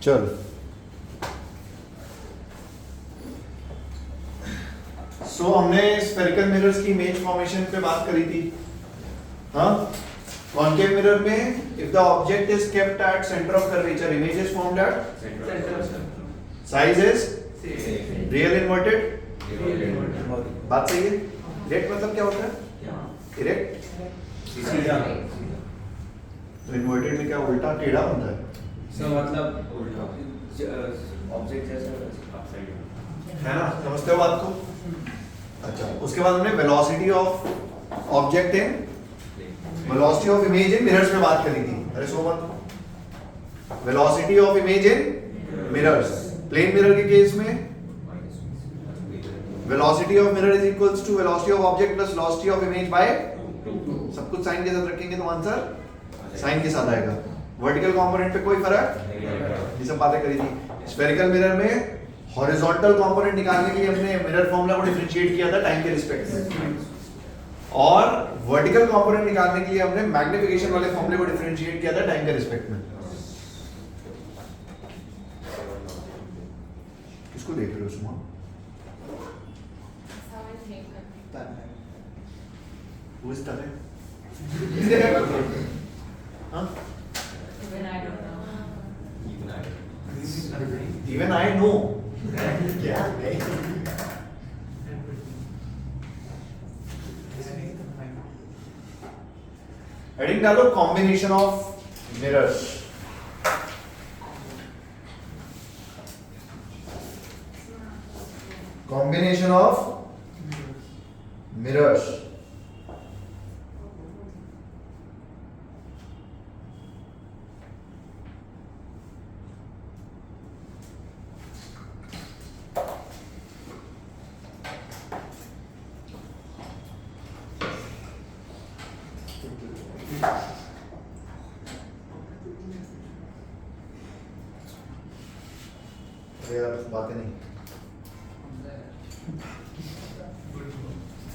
चल हमने spherical mirrors की इमेज फॉर्मेशन पे बात करी थी. हाँ, कॉन्केव मिरर में if the object is kept at centre of curvature, image is formed at size is real inverted. बात सही है. इरेक्ट मतलब क्या होता है? इरेक्ट. तो इन्वर्टेड में क्या उल्टा टेढ़ा होता है? मतलब ऑब्जेक्ट जैसा है ना, समझते हो बात को? अच्छा, उसके बाद हमने velocity of object in velocity of image in mirrors में बात करी थी. अरे सो मत. Velocity of image in mirrors, plane mirror के केस में velocity of mirror is equals to velocity of object plus velocity of image by 2. सब कुछ साइन के साथ रखेंगे तो आंसर साइन के साथ आएगा. वर्टिकल कंपोनेंट पे कोई फर्क ये सब बातें करी थी. स्फेरिकल मिरर में हॉरिजॉन्टल कंपोनेंट निकालने के लिए हमने मिरर फॉर्मूला को डिफरेंशिएट किया था टाइम के रिस्पेक्ट में, और वर्टिकल कंपोनेंट निकालने के लिए हमने मैग्निफिकेशन वाले फॉर्मूले को डिफरेंशिएट किया था टाइम के रिस्पेक्ट में. किसको देख रहे हो सुमा? Who is Tare? Huh? Even I know. क्या नहीं? हेडिंग डालो combination of mirrors. Combination of mirrors. बातें नहीं.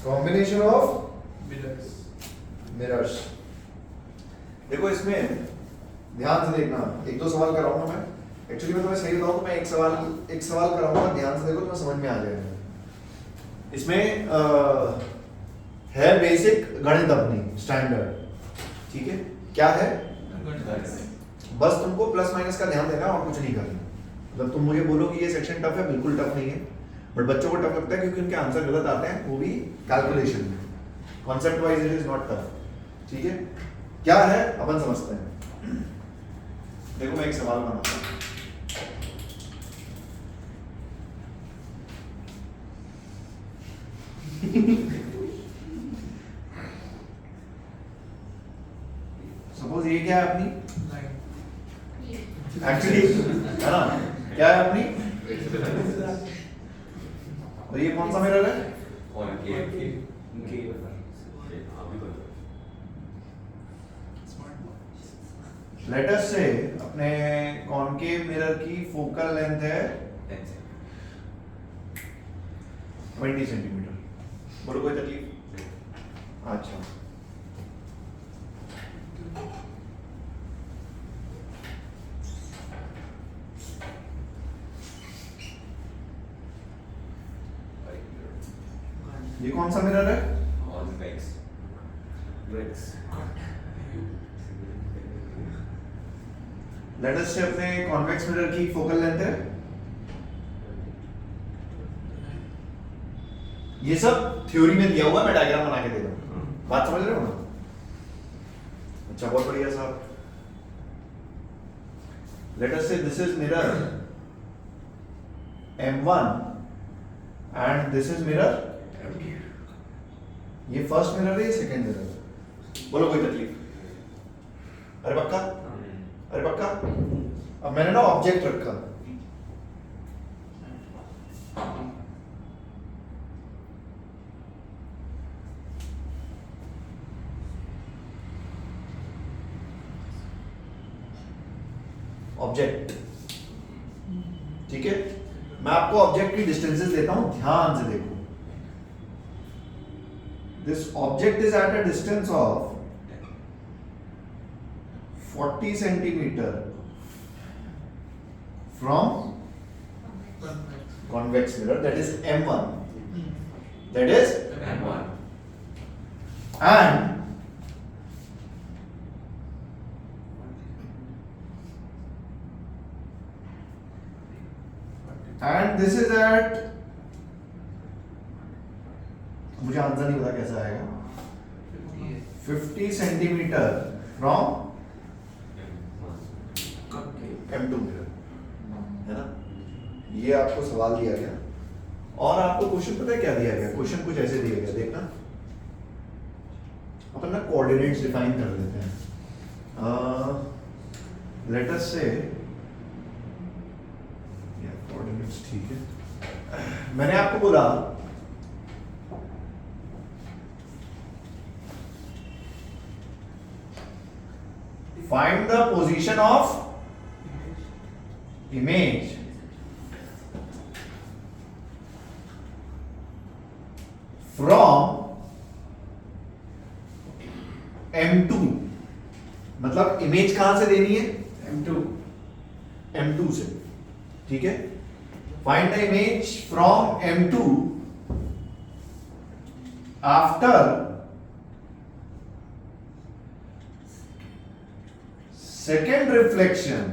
Combination of mirrors. देखो इसमें ध्यान से देखना, एक दो सवाल कराऊंगा मैं. एक्चुअली मैं तुम्हें सही बताऊं तो मैं एक सवाल कराऊंगा, ध्यान से देखो, तुम्हें समझ में आ जाएगा. इसमें है बेसिक गणित अपनी स्टैंडर्ड. ठीक है, क्या है? बस तुमको प्लस माइनस का ध्यान देना और कुछ नहीं करना. मतलब तुम मुझे बोलो कि ये सेक्शन टफ है, बिल्कुल टफ नहीं है, बट बच्चों को टफ लगता है क्योंकि उनके आंसर गलत आते हैं, वो भी कैलकुलेशन में. Concept wise it is not tough. ठीक है, क्या है अपन समझते हैं. देखो मैं एक सवाल बनाता हूं. सपोज ये क्या है अपनी, एक्चुअली है ना, क्या है अपनी, और ये कौन सा मिरर है? लेट अस से अपने कॉनकेव मिरर की फोकल लेंथ है 20 सेंटीमीटर. बोलो कोई तकलीफ? अच्छा, ये कौन सा मिरर है? लेट अस से अपने कॉन्वेक्स मिरर की फोकल लेंथ है. ये सब थ्योरी में दिया हुआ, मैं डायग्राम बना के दे रहा हूं. बात समझ रहे हो ना? अच्छा, बहुत बढ़िया साहब. लेट अस से this is mirror M1 and this is mirror. ये फर्स्ट मिरर है, ये सेकंड मिरर. बोलो कोई तकलीफ? अरे पक्का? अरे पक्का? अब मैंने ना ऑब्जेक्ट रखा, ऑब्जेक्ट. ठीक है, मैं आपको ऑब्जेक्ट की डिस्टेंसेस देता हूं, ध्यान से देखो. This object is at a distance of 40 centimetre from convex mirror, that is M1, that is M1. and this is at, मुझे आंसर नहीं पता कैसा आएगा, 50 सेंटीमीटर फ्रॉम M2 मिरर, है ना। ये आपको सवाल दिया गया और आपको क्वेश्चन पता है क्या दिया गया, क्वेश्चन कुछ ऐसे दिया गया, देखना अपन ना कोऑर्डिनेट्स डिफाइन कर देते हैं। लेट अस से कोऑर्डिनेट्स, ठीक है, मैंने आपको बोला find the position of image from M2, मतलब इमेज कहां से देनी है, M2 से, ठीक है। Find the image from M2 after second reflection,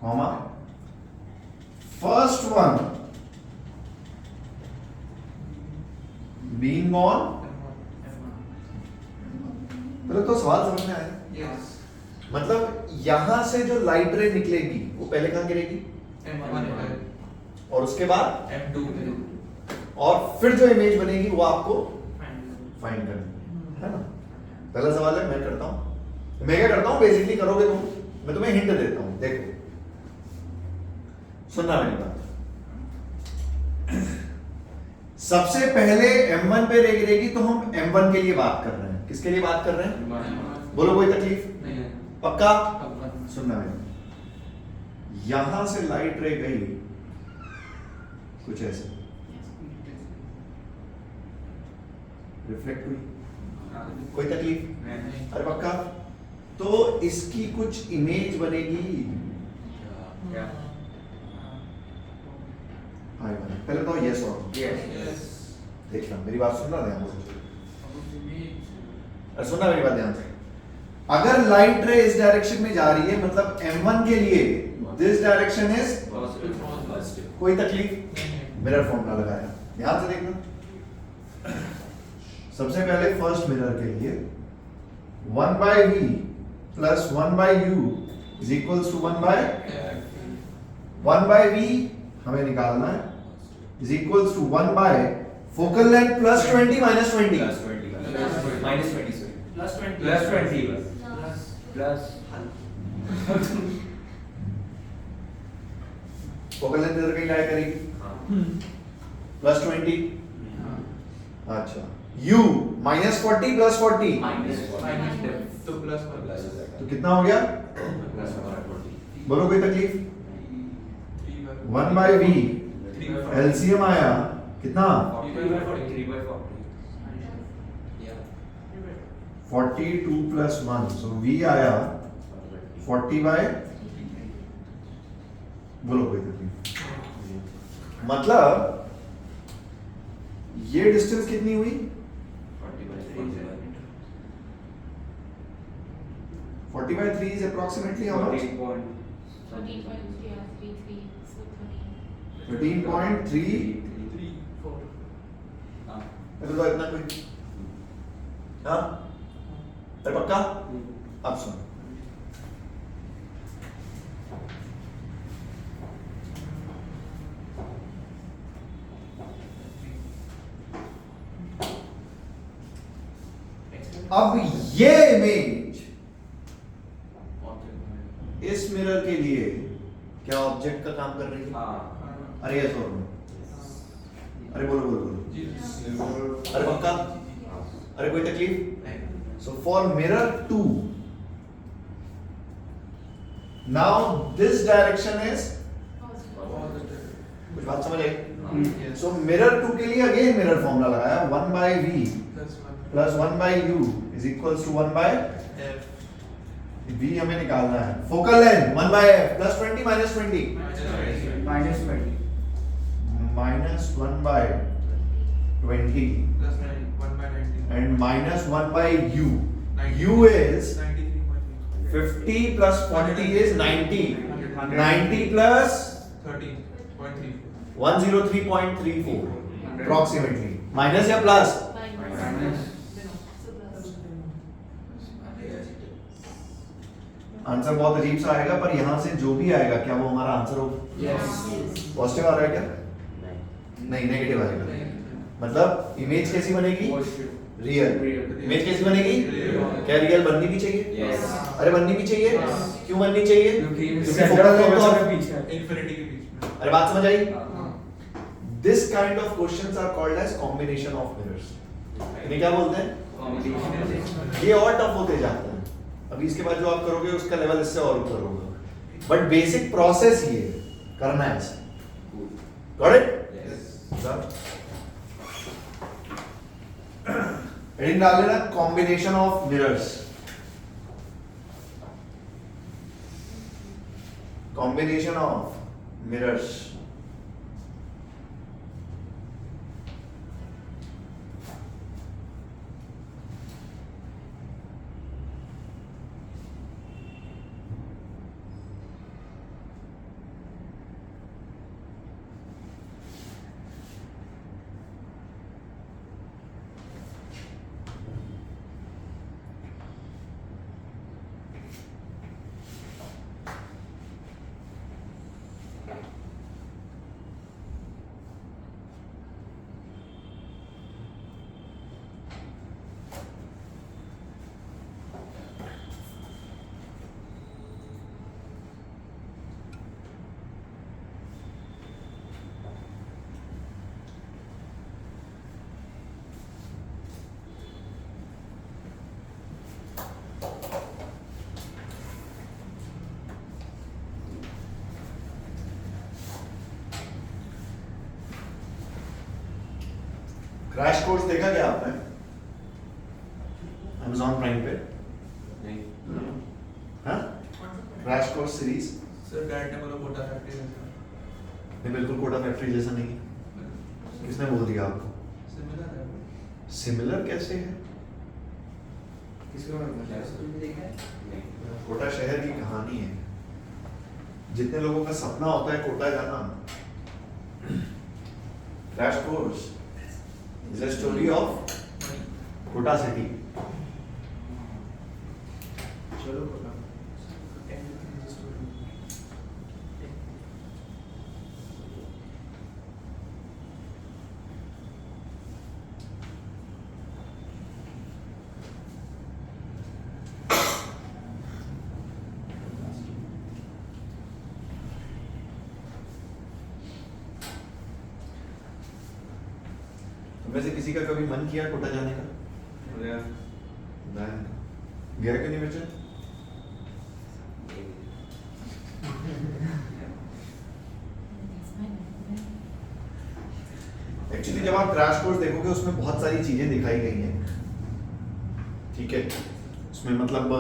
comma first one being on. पहले तो सवाल समझ में आया, मतलब यहां से जो लाइट रे निकलेगी वो पहले कहां गिरेगी, और उसके बाद M2, और फिर जो इमेज बनेगी वो आपको फाइंड करनी है ना। पहला सवाल है, मैं करता हूं, मैं क्या करता हूं, बेसिकली करोगे तुम, मैं तुम्हें हिंट देता हूं, देखो सुनना मेरी बात। सबसे पहले M1 पे रे गिरेगी तो हम M1 के लिए बात कर रहे हैं, किसके लिए बात कर रहे हैं, बोलो कोई तकलीफ नहीं, पक्का। सुनना मेरी, यहां से लाइट रे गई कुछ ऐसे, रिफ्लेक्ट हुई, कोई तकलीफ, अरे पक्का। तो इसकी कुछ इमेज बनेगी, हाँ पहले तो यस और देखना, मेरी बात सुनना ध्यान से, सुनना मेरी बात ध्यान से। अगर लाइट रे इस डायरेक्शन में जा रही है, मतलब M1 के लिए दिस डायरेक्शन इज कोई तकलीफ, मिरर फॉर्मूला लगाया, ध्यान से देखना। सबसे पहले फर्स्ट मिरर के लिए 1/v plus 1/u is equals to 1/v हमें निकालना है, is equals to 1 focal length plus 20 minus 20 focal length इधर कहीं लाया करेगी, प्लस 20, अच्छा u माइनस 40 प्लस 40 तो कितना हो गया, बोलो कोई तकलीफ। 1/v एलसीएम आया कितना, 42 प्लस 1, सो v आया 40/, बोलो कोई तकलीफ। मतलब ये डिस्टेंस कितनी हुई, 40/3 is approximately how much, 13.3, तो इतना कोई, हाँ अरे पक्का। अब सुन, अब ये इमेज इस मिरर के लिए क्या ऑब्जेक्ट का काम कर रही है, अरे यस और नो, अरे बोलो बोलो बोलो, अरे पक्का, अरे कोई तकलीफ। So for mirror 2 now this direction is, कुछ बात समझ आई। सो मिरर 2 के लिए अगेन मिरर फॉर्मूला लगाया, 1/v plus 1/u is equals to 1/f, V हमें निकालना है। Focal length 1 by f plus 20 minus 20 minus 20 minus 1 by 20 plus 1 by 19 and minus 1 by u. 90. U is 93.3 50 plus 40 is 90. 90 plus 13.3 103.34 approximately. Minus या plus? minus answer बहुत अजीब सा आएगा, पर यहाँ से जो भी आएगा क्या वो हमारा आंसर होगा? yes पॉजिटिव आ रहा है क्या? नहीं, नेगेटिव आएगा। मतलब इमेज कैसी बनेगी? रियल। इमेज कैसी बनेगी? क्या रियल बननी भी चाहिए? yes अरे बननी भी चाहिए? क्यों बननी चाहिए? क्योंकि focal centre length focus of- के पीछे है। infinity के बीच में अरे बात समझ आई? हाँ। This kind of questions are called as combination of mirrors. इन्हें क्या बोलते हैं? Combination। ये और टफ होते जाते हैं। अभी इसके बाद जो आप करोगे उसका लेवल इससे और ऊपर होगा, बट बेसिक प्रोसेस ये करना है ऐसे। Got it? हेडिंग डाल लेना combination of mirrors. Combination of mirrors. Crash course देखा क्या आपने Amazon प्राइम पे? हाँ? Crash course series? Sir dad ने बोला कोटा फैक्ट्री में नहीं, बिल्कुल कोटा फैक्ट्री जैसा नहीं है। किसने बोल दिया आपको? सिमिलर है सिमिलर कैसे है? कोटा शहर की कहानी है। जितने लोगों का सपना होता है कोटा जाना, crash course is a story of Kota city. चलो तुम में से किसी का कभी मन किया कोटा जाने का? गया क्यों नहीं बच्चा? एक्चुअली जब आप क्रैश कोर्स देखोगे उसमें बहुत सारी चीजें दिखाई गई हैं, ठीक है। उसमें मतलब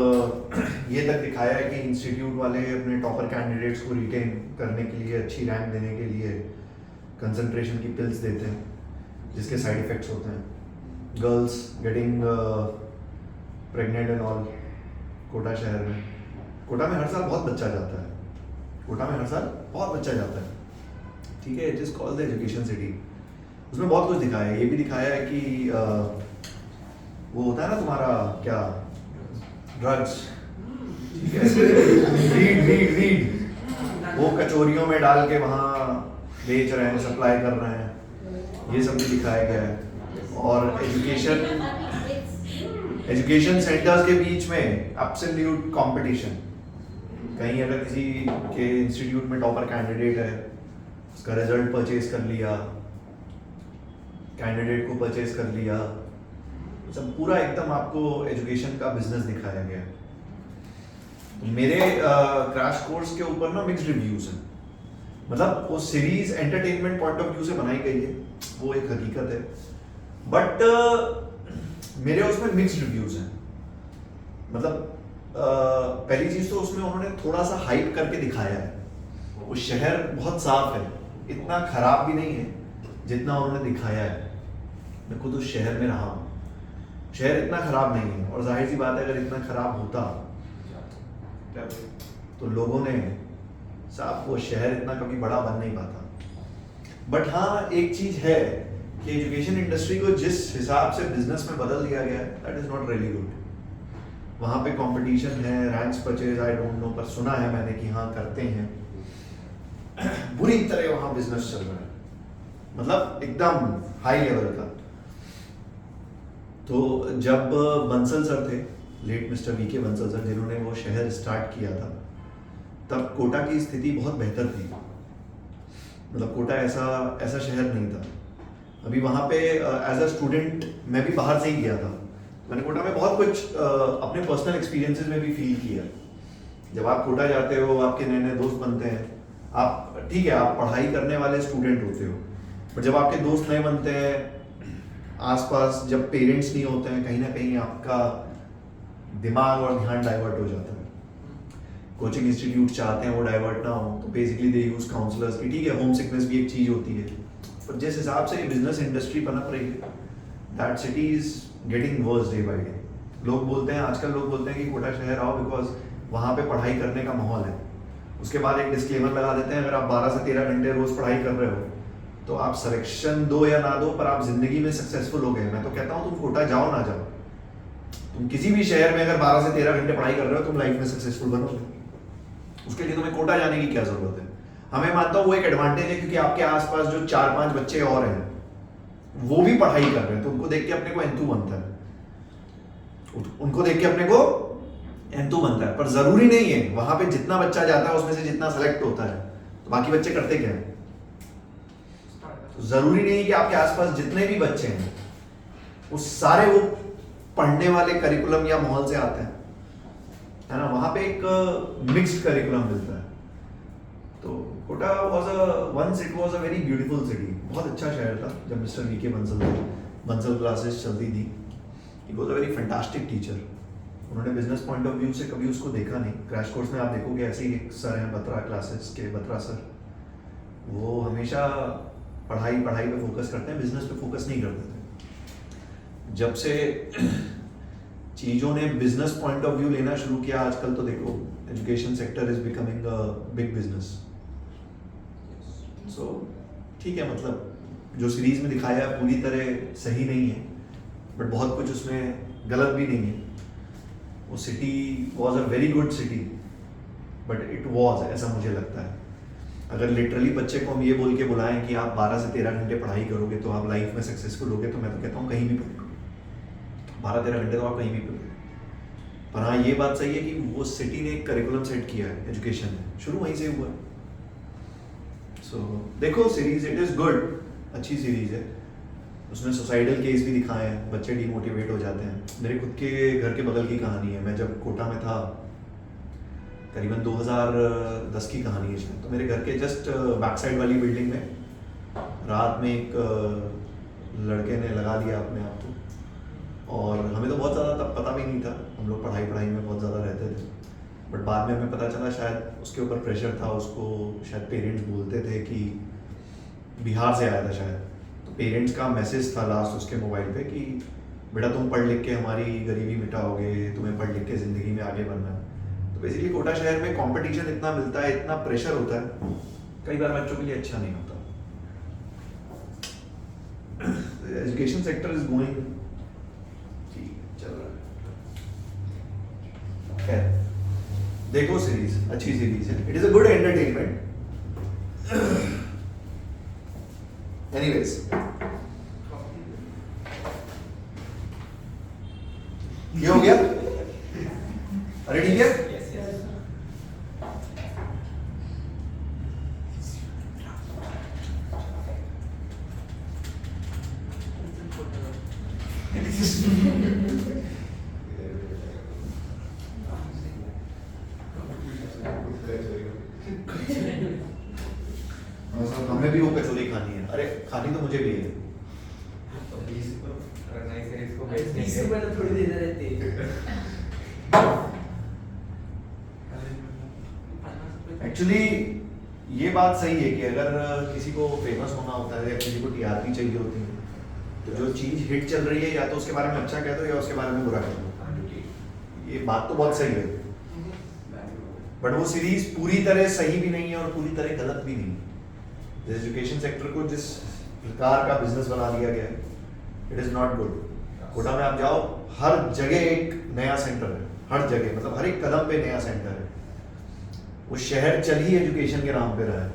ये तक दिखाया है कि इंस्टीट्यूट वाले अपने टॉपर कैंडिडेट्स को रिटेन करने के लिए, अच्छी रैंक देने के लिए कंसंट्रेशन की पिल्स देते हैं जिसके साइड इफेक्ट्स होते हैं। Girls getting pregnant and all Kota शहर में। कोटा में हर साल बहुत बच्चा जाता है। कोटा में हर साल बहुत बच्चा जाता है, ठीक है। It is called the education city. उसमें बहुत कुछ दिखाया है। ये भी दिखाया है कि वो होता है ना तुम्हारा क्या, ड्रग्स, ठीक है, वीड वो कचोरियों में डाल के वहाँ बेच रहे हैं, सप्लाई कर रहे हैं, ये सब भी दिखाया गया है। और एजुकेशन सेंटर्स के बीच में एब्सोल्यूट कंपटीशन। कहीं अगर किसी के इंस्टीट्यूट में टॉपर कैंडिडेट है, उसका रिजल्ट परचेज कर लिया, कैंडिडेट को परचेज कर लिया, सब पूरा एकदम आपको एजुकेशन का बिजनेस दिखाया गया है। मेरे क्रैश कोर्स के ऊपर ना मिक्स्ड रिव्यूज हैं। मतलब वो series entertainment point of view से बनाई गई है, वो एक हकीकत है, बट मेरे उसमें मिक्स्ड रिव्यूज हैं। मतलब पहली चीज तो उसमें उन्होंने थोड़ा सा हाइप करके दिखाया है, वो शहर बहुत साफ है, इतना खराब भी नहीं है जितना उन्होंने दिखाया है। मैं खुद उस शहर में रहा हूँ, शहर इतना खराब नहीं है, और जाहिर सी बात है अगर इतना खराब होता तो लोगों ने साहब वो शहर इतना कभी बड़ा बन नहीं पाता। बट हाँ एक चीज है कि एजुकेशन इंडस्ट्री को जिस हिसाब से बिजनेस में बदल दिया गया है, that is not really good. वहाँ पे कंपटीशन है, ranks purchase I don't know, पर सुना है मैंने कि हाँ करते हैं, बुरी तरह वहाँ बिजनेस चल रहा है, मतलब एकदम हाई लेवल का। तो जब बंसल सर थे, late mister V K Bansal sir, जिन्होंने वो शहर स्टार्ट किया था, तब कोटा की स्थिति बहुत बेहतर थी, मतलब कोटा ऐसा शहर नहीं था। अभी वहाँ पे एज अ स्टूडेंट मैं भी बाहर से ही गया था, मैंने कोटा में बहुत कुछ अपने पर्सनल एक्सपीरियंसेस में भी फील किया। जब आप कोटा जाते हो, आपके नए नए दोस्त बनते हैं, आप ठीक है आप पढ़ाई करने वाले स्टूडेंट होते हो, पर जब आपके दोस्त नए बनते हैं, आसपास जब पेरेंट्स नहीं होते हैं, कहीं ना कहीं आपका दिमाग और ध्यान डाइवर्ट हो जाता है। कोचिंग इंस्टीट्यूट चाहते हैं वो डाइवर्ट ना हो, तो बेसिकली दे यूज काउंसलर्स की, ठीक है होम सिकनेस भी एक चीज होती है, पर जिस हिसाब से बिजनेस इंडस्ट्री पनप रही है, that city is getting worse day by day. लोग बोलते हैं, आजकल लोग बोलते हैं कि कोटा शहर आओ बिकॉज वहाँ पे पढ़ाई करने का माहौल है। उसके बाद एक डिस्क्लेमर लगा देते हैं, अगर आप 12 से 13 घंटे रोज पढ़ाई कर रहे हो तो आप सिलेक्शन दो या ना दो, पर आप जिंदगी में सक्सेसफुल हो गए। मैं तो कहता हूँ तुम कोटा जाओ ना जाओ, तुम किसी भी शहर में अगर 12 से 13 घंटे पढ़ाई कर रहे हो, तुम लाइफ में सक्सेसफुल बनोगे। उसके लिए तुम्हें कोटा जाने की क्या जरूरत है। हमें मानता हूँ वो एक एडवांटेज है, क्योंकि आपके आसपास जो 4-5 बच्चे और हैं वो भी पढ़ाई कर रहे हैं, तो उनको देख के अपने को एंथू बनता है, उनको देख के अपने को एंथू बनता है। पर जरूरी नहीं है वहां पे जितना बच्चा जाता है उसमें से जितना सेलेक्ट होता है तो बाकी बच्चे करते क्या है। तो जरूरी नहीं है कि आपके आसपास जितने भी बच्चे हैं वो सारे वो पढ़ने वाले करिकुलम या माहौल से आते हैं, है ना। वहां पे एक मिक्स्ड करिकुलम मिलता है। तो Kota once it was a very beautiful city, बहुत अच्छा शहर था जब मिस्टर वीके बंसल क्लासेस चलती थी। He was a very fantastic teacher. उन्होंने बिजनेस पॉइंट ऑफ व्यू से कभी उसको देखा नहीं। क्रैश कोर्स में आप देखोगे ऐसे ही एक सर हैं बत्रा क्लासेस के, बत्रा सर, वो हमेशा पढ़ाई पे फोकस करते हैं, बिजनेस पे फोकस नहीं करते थे। जब से चीज़ों ने बिजनेस पॉइंट ऑफ व्यू लेना शुरू किया, आजकल तो देखो education sector is becoming a big business. So ठीक है, मतलब जो सीरीज में दिखाया है पूरी तरह सही नहीं है, बट बहुत कुछ उसमें गलत भी नहीं है। वो city was a very good city, but it was, ऐसा मुझे लगता है। अगर लिटरली बच्चे को हम ये बोल के बुलाएं कि आप 12 से 13 घंटे पढ़ाई करोगे तो आप लाइफ में सक्सेसफुल होगे, तो मैं तो कहता हूँ कहीं भी पढ़ो, 12-13 घंटे तो आप कहीं भी पढ़ो। पर हाँ ये बात सही है कि वो सिटी ने एक करिकुलम सेट किया है एजुकेशन में, शुरू वहीं से हुआ। सो देखो सीरीज, इट इज़ गुड, अच्छी सीरीज है। उसमें सोसाइटल केस भी दिखाए हैं, बच्चे डिमोटिवेट हो जाते हैं। मेरे खुद के घर के बगल की कहानी है। मैं जब कोटा में था, करीबन 2010 की कहानी है शायद, तो मेरे घर के जस्ट बैक साइड वाली बिल्डिंग में रात में एक लड़के ने लगा दिया अपने आप को, और हमें तो बहुत ज़्यादा तब पता भी नहीं था, हम लोग पढ़ाई में बहुत ज़्यादा रहते थे। बट बाद में हमें पता चला शायद उसके ऊपर प्रेशर था, उसको शायद पेरेंट्स बोलते थे कि बिहार से आया था शायद, तो पेरेंट्स का मैसेज था लास्ट उसके मोबाइल पे कि बेटा तुम पढ़ लिख के हमारी गरीबी मिटाओगे, तुम्हें पढ़ लिख के ज़िंदगी में आगे बढ़ना है। तो बेसिकली कोटा शहर में कंपटीशन इतना मिलता है, इतना प्रेशर होता है, कई बार बच्चों के लिए अच्छा नहीं होता। एजुकेशन सेक्टर इज गोइंग, चल रहा है। खैर देखो सीरीज, अच्छी सीरीज है, it is a good entertainment. Anyways, ये हो गया, अरे ठीक है। हमें भी वो कचौरी खानी है, अरे खानी तो मुझे भी है। तो 20 को रखना है, इसको 20 रुपए तो थोड़ी देना रहती है। एक्चुअली ये बात सही है कि अगर किसी को फेमस होना होता है या किसी को टीआरपी चाहिए होती है तो जो चीज हिट चल रही है या तो उसके बारे में अच्छा कह दो या उसके बारे में बुरा कह दो। ये बात तो बहुत सही है, बट वो सीरीज पूरी तरह सही भी नहीं है और पूरी तरह गलत भी नहीं है। जिस एजुकेशन सेक्टर को जिस प्रकार का बिजनेस बना दिया गया है, it is not good. Kota में आप जाओ, हर जगह एक नया सेंटर है, हर जगह, मतलब हर एक कदम पे नया सेंटर है। वो शहर चल ही एजुकेशन के नाम पे रहा है।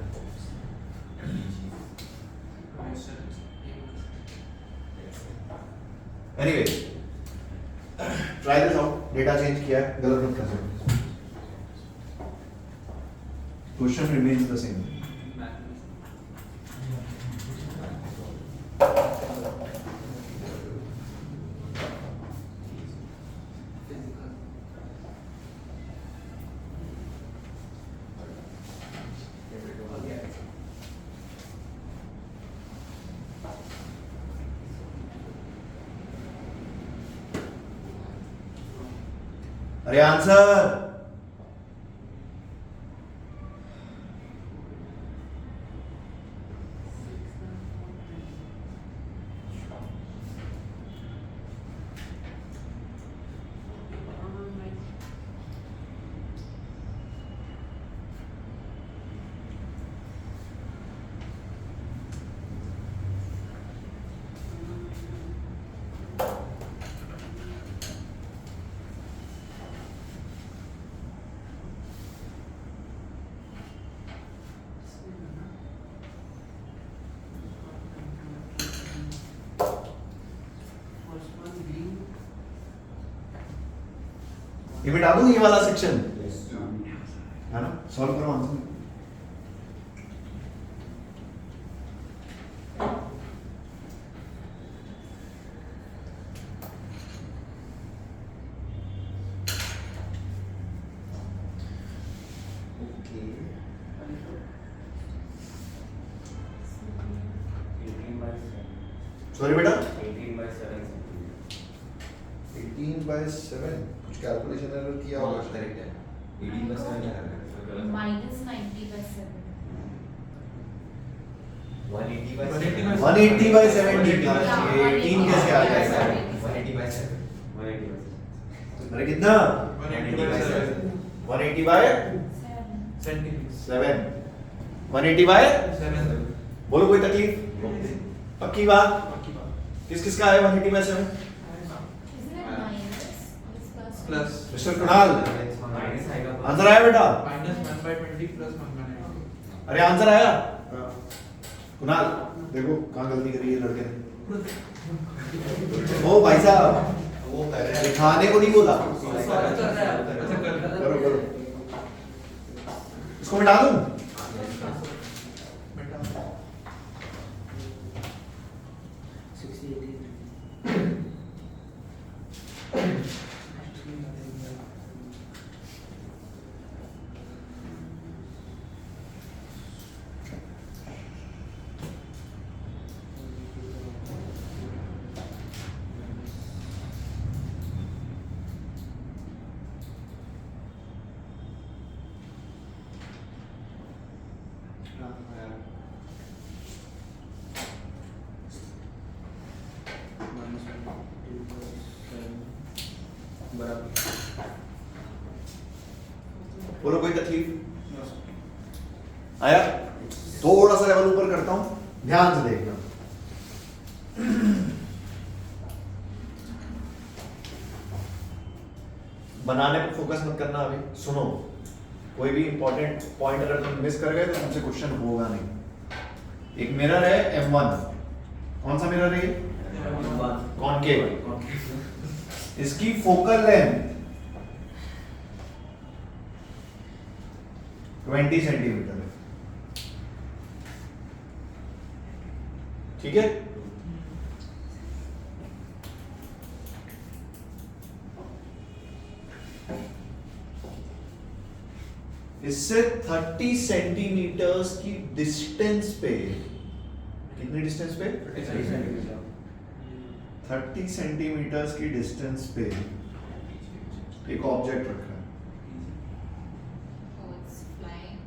Anyway, try this out. Data change किया है, गलत मत कर सकते। Question remains the same. अरे आंसर। ये मिटा दूं ये वाला सेक्शन, है ना? सॉल्व करो आंसर। सॉरी बेटा, 18/7 कुछ कैलकुलेशन एरर किया होगा। करेक्ट है, 18/7 माइनस 90/7 180/70 18 कैसे आ जाएगा? 180/7 अरे कितना? 180/7 180/7 बोलो, कोई तकलीफ? पक्की बात? किस किस का है 180/7? प्लस मिस्टर कुणाल, आंसर आया बेटा? -1/20 प्लस 1/90। अरे आंसर आया? कुणाल देखो कहाँ गलती करी है लड़के ने। ओ भाई साहब, वो कर रहा है, दिखाने को नहीं बोला। अच्छा करो करो, इसको मिटा दूं? बोलो, कोई तकलीफ आया? थोड़ा सा लेवल ऊपर करता हूं, ध्यान से देखना। बनाने पर फोकस मत करना अभी, सुनो। कोई भी इंपॉर्टेंट पॉइंट अगर तुम मिस कर गए तो तुमसे क्वेश्चन होगा नहीं। एक मिरर है M1, कौन सा मिरर है ये? कॉनकेव। इसकी फोकल लेंथ 20 सेंटीमीटर है, ठीक है? इससे 30 सेंटीमीटर्स की डिस्टेंस पे, कितनी डिस्टेंस पे? 30 सेंटीमीटर्स की डिस्टेंस पे एक ऑब्जेक्ट रखा है। Oh, it's flying.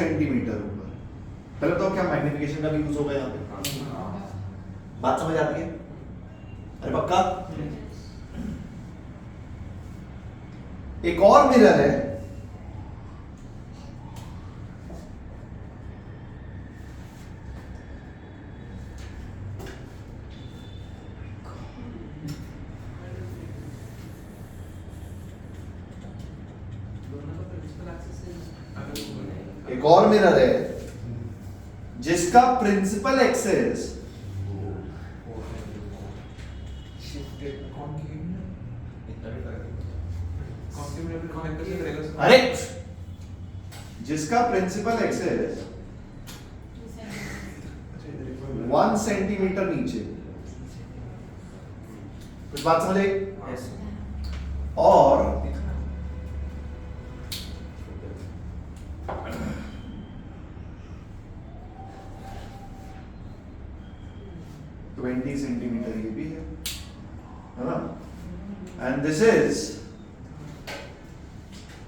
सेंटीमीटर ऊपर। पहले तो क्या मैग्निफिकेशन का भी यूज होगा यहाँ पे? बात समझ आती है? अरे पक्का? एक और मिरर है, एक और मिरर है जिसका प्रिंसिपल एक्सेस अरे जिसका प्रिंसिपल एक्सेस 1 सेंटीमीटर नीचे, कुछ बात समझ आई? और ट्वेंटी सेंटीमीटर ये भी है ना? And this is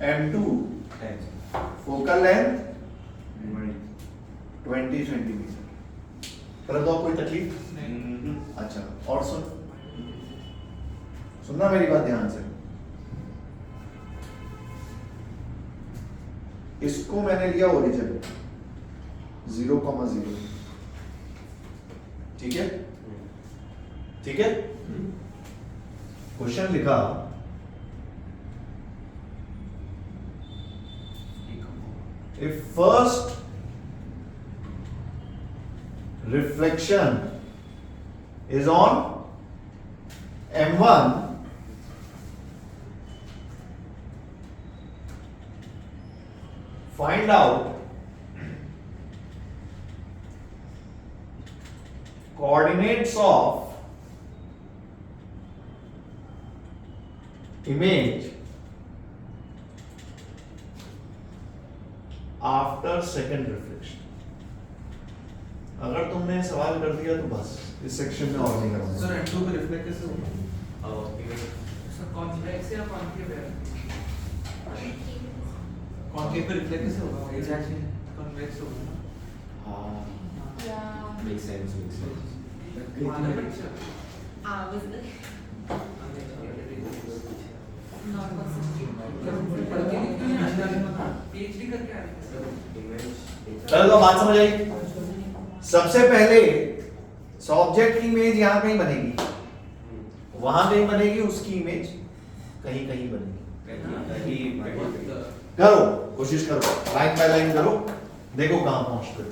M2, focal length 20 centimetre. पर तो कोई तकलीफ? अच्छा, और सुनना मेरी बात ध्यान से। इसको मैंने लिया ओरिजिन 0,0, ठीक है? ठीक है? क्वेश्चन लिखा if first reflection is on M1, find out coordinates of image after second reflection. अगर तुमने सवाल कर दिया तो बस इस सेक्शन में और नहीं करूंगा। सर M2 पे रिफ्लेक्ट कैसे होगा? सर कॉन्वेक्स या कॉन्केव है? कॉन्केव पे रिफ्लेक्ट कैसे होगा? एग्जैक्टली कॉन्वेक्स होगा ना? हाँ मेक सेंस PhD करके आ रहे हैं। चलो तो बात समझ आई। सबसे पहले ऑब्जेक्ट की इमेज यहाँ कहीं बनेगी, वहां कहीं बनेगी, उसकी इमेज कहीं कहीं बनेगी। करो, कोशिश करो, लाइन बाय लाइन करो, देखो कहां पहुंचते हो।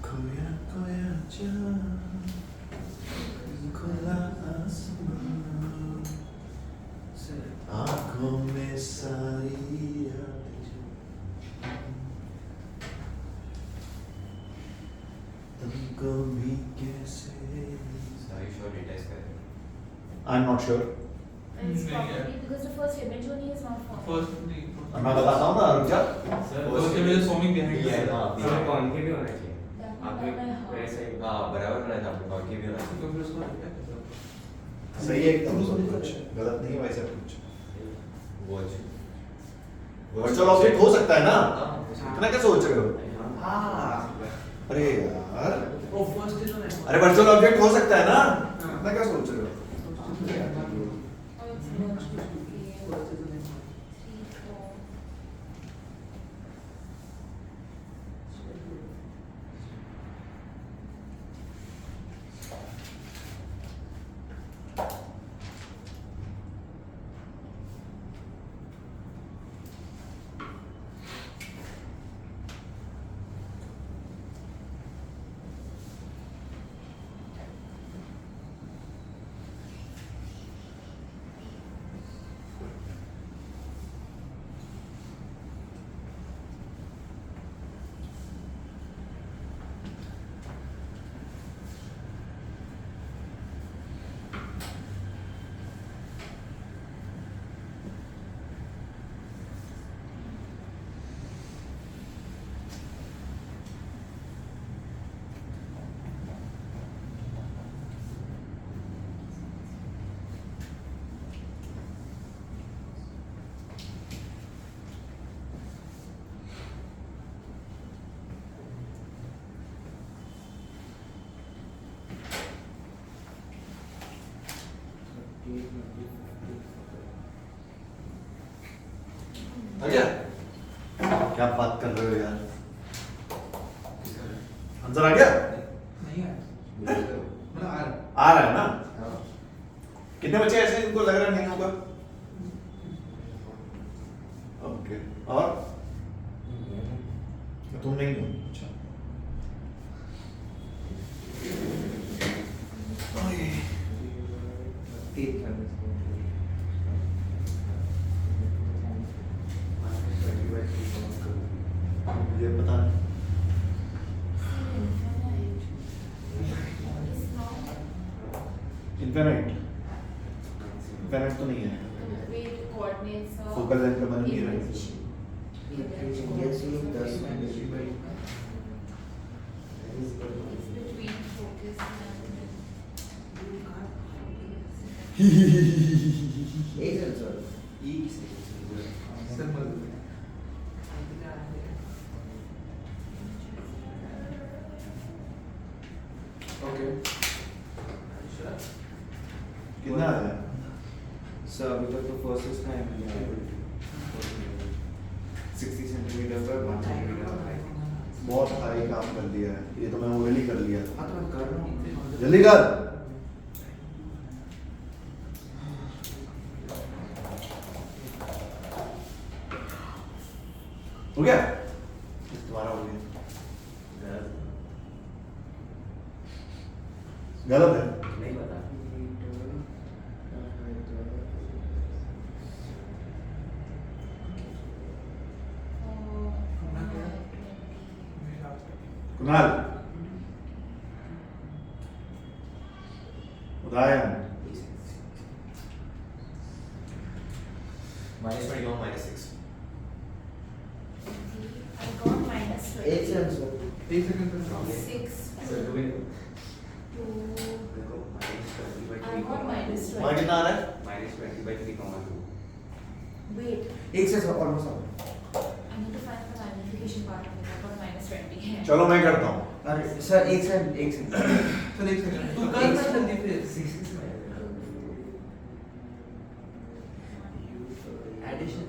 खोया खोया चाँद खुला आसमां कभी कैसे Sorry, sure data is correct. I'm not sure. It's probably because the first image only is not formed. First मैं बताता हूँ ना, रुक जा. First image is forming behind Yeah, the हाँ, सर कॉन्केव भी होना चाहिए That आपके will not my वैसे house. हाँ बराबर बनाया था आपने कॉन्केव भी होना चाहिए. तो फिर उसको क्या कहते हैं? सही है एकदम सब कुछ, गलत नहीं है वैसे कुछ. Watch. वर्चुअल ऑब्जेक्ट हो सकता है ना? हाँ, इतना क्या सोच रहे हो? हाँ. अरे यार, Oh, first is on F1. अरे वर्चुअल ऑब्जेक्ट हो सकता है ना? हाँ. इतना क्या सोच रहे हो? Oh, it's virtual. Okay. First is on F1. 3, 4. आ गया? क्या बात कर रहे हो यार? आंसर आ गया? नहीं है मतलब आ रहा आ रहा है ना? हाँ. कितने बच्चे ऐसे इनको लग रहा है नहीं होगा? ओके. और तुम नहीं हो? अच्छा. ओए. मुझे पता नहीं. इनफिनिट. इनफिनिट तो नहीं है. Wait, coordinates of Focal length का बन नहीं रहा है. image. Yes, you does. It's between focus and एक है सर. E किसने पूरा? Simple Okay. कितना है? सर अभी तक तो फर्स्ट इज टाइम है 60 सेंटीमीटर पर 1 सेंटीमीटर. बहुत हाई काम कर दिया है. ये तो मैं ओरली कर लिया. हाँ तो मैं कर रहा हूँ. जल्दी कर. हो गया? तुम्हारा हो गया. गलत है. नहीं पता Kunal. Udayan. -21 -6. I got minus 20. एक सेकंड सर. एक सेकंड पर 6 सर to तुम्हें 2. I -20/3 got minus वहाँ 20. कितना आ रहा है? -20/3,2 Wait, एक से सर ऑलमोस्ट आ. I need to find the magnification part of it. I got minus 20. चलो मैं करता हूँ. अरे सर एक से चल एक सेकंड तू कर ना जल्दी फिर एडिशन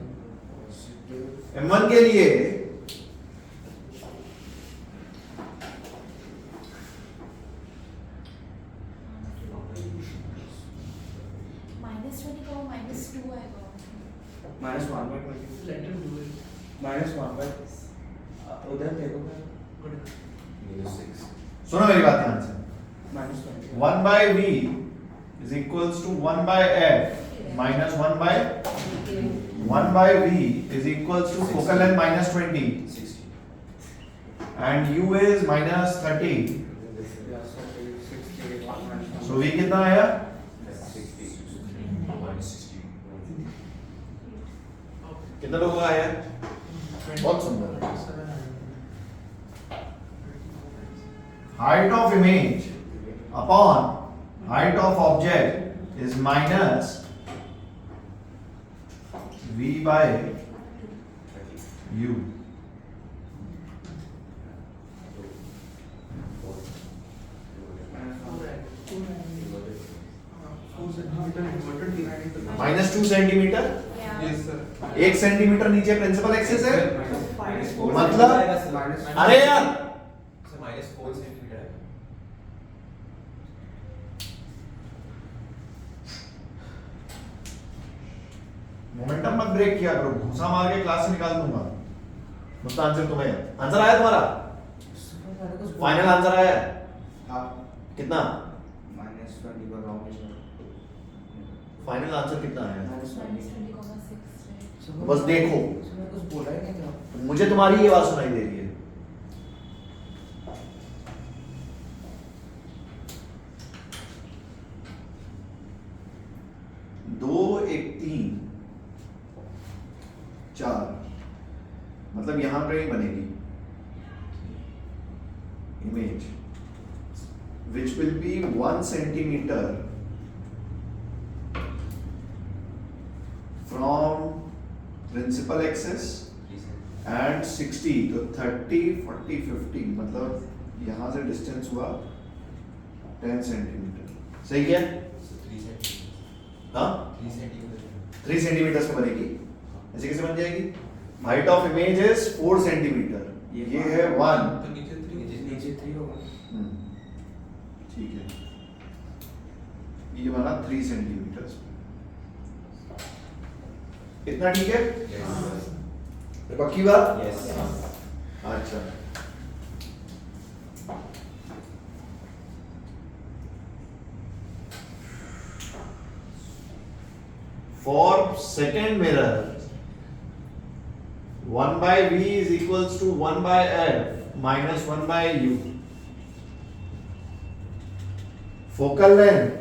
M1 के लिए minus 20 को minus 2 आएगा. -1/20 लेट हिम डू इट -1 उधर देखो गुड -6. सुनो मेरी बात ध्यान से. -20 1 by V is equals to 1 by F minus 1 by 1 by V is equals to focal length minus 20 60. and U is minus 30. So v कितना आया? 60 -60 कितना लोगों का आया? बहुत सुंदर। Height of image upon height of object is minus v by u। -2 centimetre, Yeah. 1 centimetre नीचे principal axis है, मतलब अरे यार सर -4 सेंटीमीटर है। मोमेंटम मत ब्रेक किया करो, घुसा मार के क्लास से निकाल दूंगा। मुझे आंसर तुम्हें आंसर आया तुम्हारा? फाइनल आंसर आया है? हाँ कितना? -20 पर रॉन्ग है फाइनल आंसर कितना आया? -20,6. बस देखो, कुछ बोला ही नहीं था। मुझे तुम्हारी ये बात सुनाई दे रही है। दो एक 3 4, मतलब यहां कहीं बनेगी image which will be 1 centimeter from principal axis and 60, तो 30, 40, 50, मतलब यहां से डिस्टेंस हुआ 10 सेंटीमीटर। सही है? 3 सेंटीमीटर। हाँ 3 सेंटीमीटर। 3 सेंटीमीटर से बनेगी। ऐसे कैसे बन जाएगी? Height of image is 4 centimetre, ये है 1। तो नीचे 3 होगा। ठीक है, ये बना 3 सेंटीमीटर। इतना ठीक है? Yes. तो पक्की बात? Yes. अच्छा, for second mirror 1 by v is equals to 1 by f minus 1 by u। focal length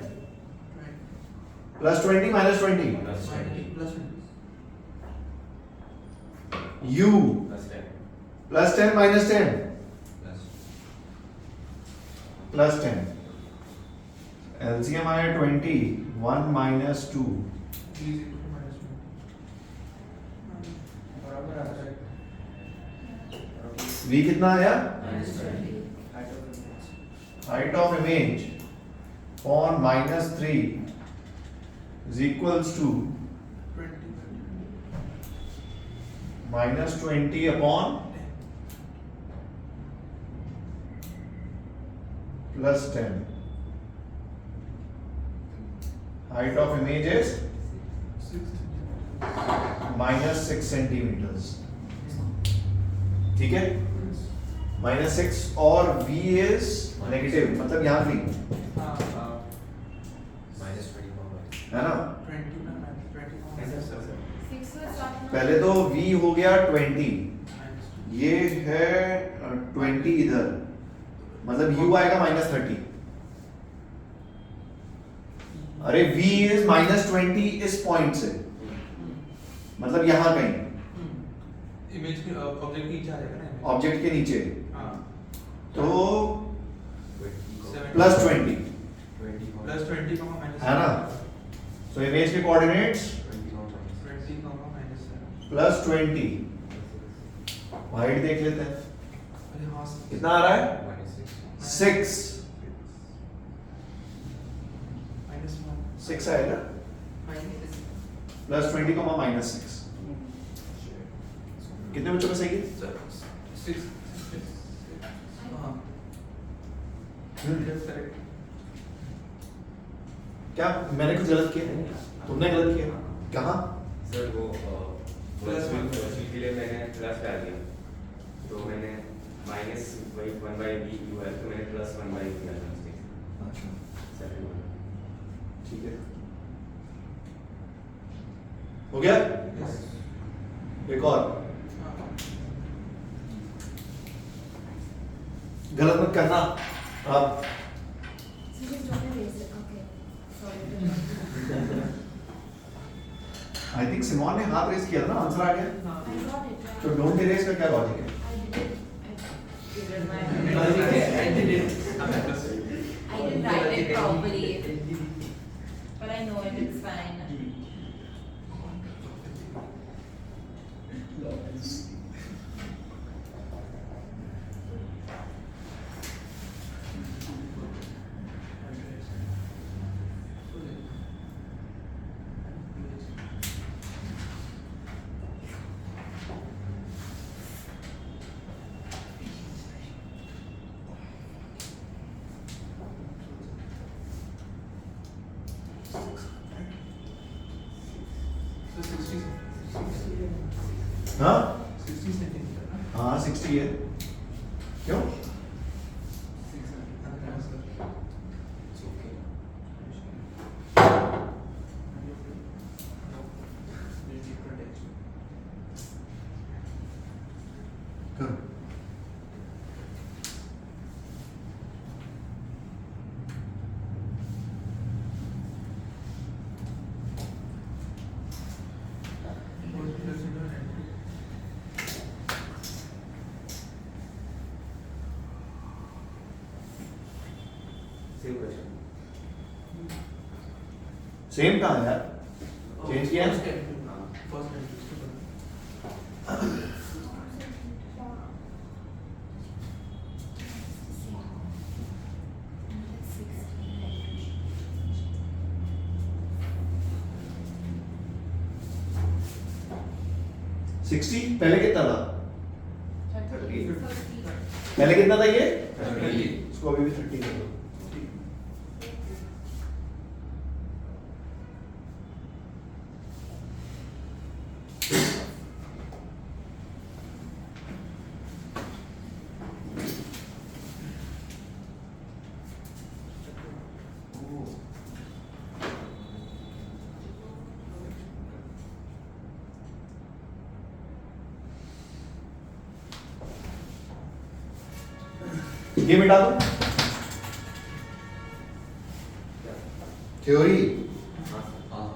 plus 20 minus 20 u plus 10 minus 10 plus 10। LCM आया 20, 1 minus 2, बराबर आ रहा है। v कितना आया? Height of image Height of image on -3 is equals to -20 upon plus 10। Height of image is -6 centimeters। ठीक है? -6 और v is negative, मतलब यहाँ v -20 है ना? 6 was not. पहले तो v हो गया 20, ये है 20 इधर, मतलब u आएगा -30। अरे v इज -20 इस पॉइंट से, मतलब यहां कहीं इमेज के ऑब्जेक्ट के नीचे आ जाएगा ना। ऑब्जेक्ट के नीचे, हाँ तो 70 प्लस 20 प्लस 20 माइनस है ना? सो इमेज के कोऑर्डिनेट्स 20 माइनस प्लस 20। हाइट देख लेते हैं अरे हाँ कितना आ रहा है? 6 माइनस 6 आएगा, प्लस 20 को -6। कितने बच्चों का सही है? 6 हाँ करेक्ट। क्या मैंने कुछ गलत किया? तुमने गलत किया? कहाँ? सर वो प्लस वर्चुअल के लिए मैंने प्लस डाल दिया, तो मैंने माइनस वही 1 by v u है, तो मैंने प्लस 1 by v डाला उसके। अच्छा सेकंड वाला ठीक है, हो गया? एक और गलत मत करना। अब So just don't erase it. I think Simon ने हाथ रेस किया था ना, आंसर आ गया। I got it. Right? तो डोंट इरेज का क्या लॉजिक है? I did it. I didn't write it properly, but I know it. It's fine. हाँ 60 सेंटीमीटर ना? हाँ 60 है, क्यों? It's okay. करो। Same question. सेम कहाँ है यार? Change किया? हाँ। फर्स्ट टाइम सिक्सटी पहले कितना था? 30. पहले कितना था ये? 30. इसको अभी भी 30 कर दो। ये मिटा दो। थ्योरी हाँ सर। हाँ.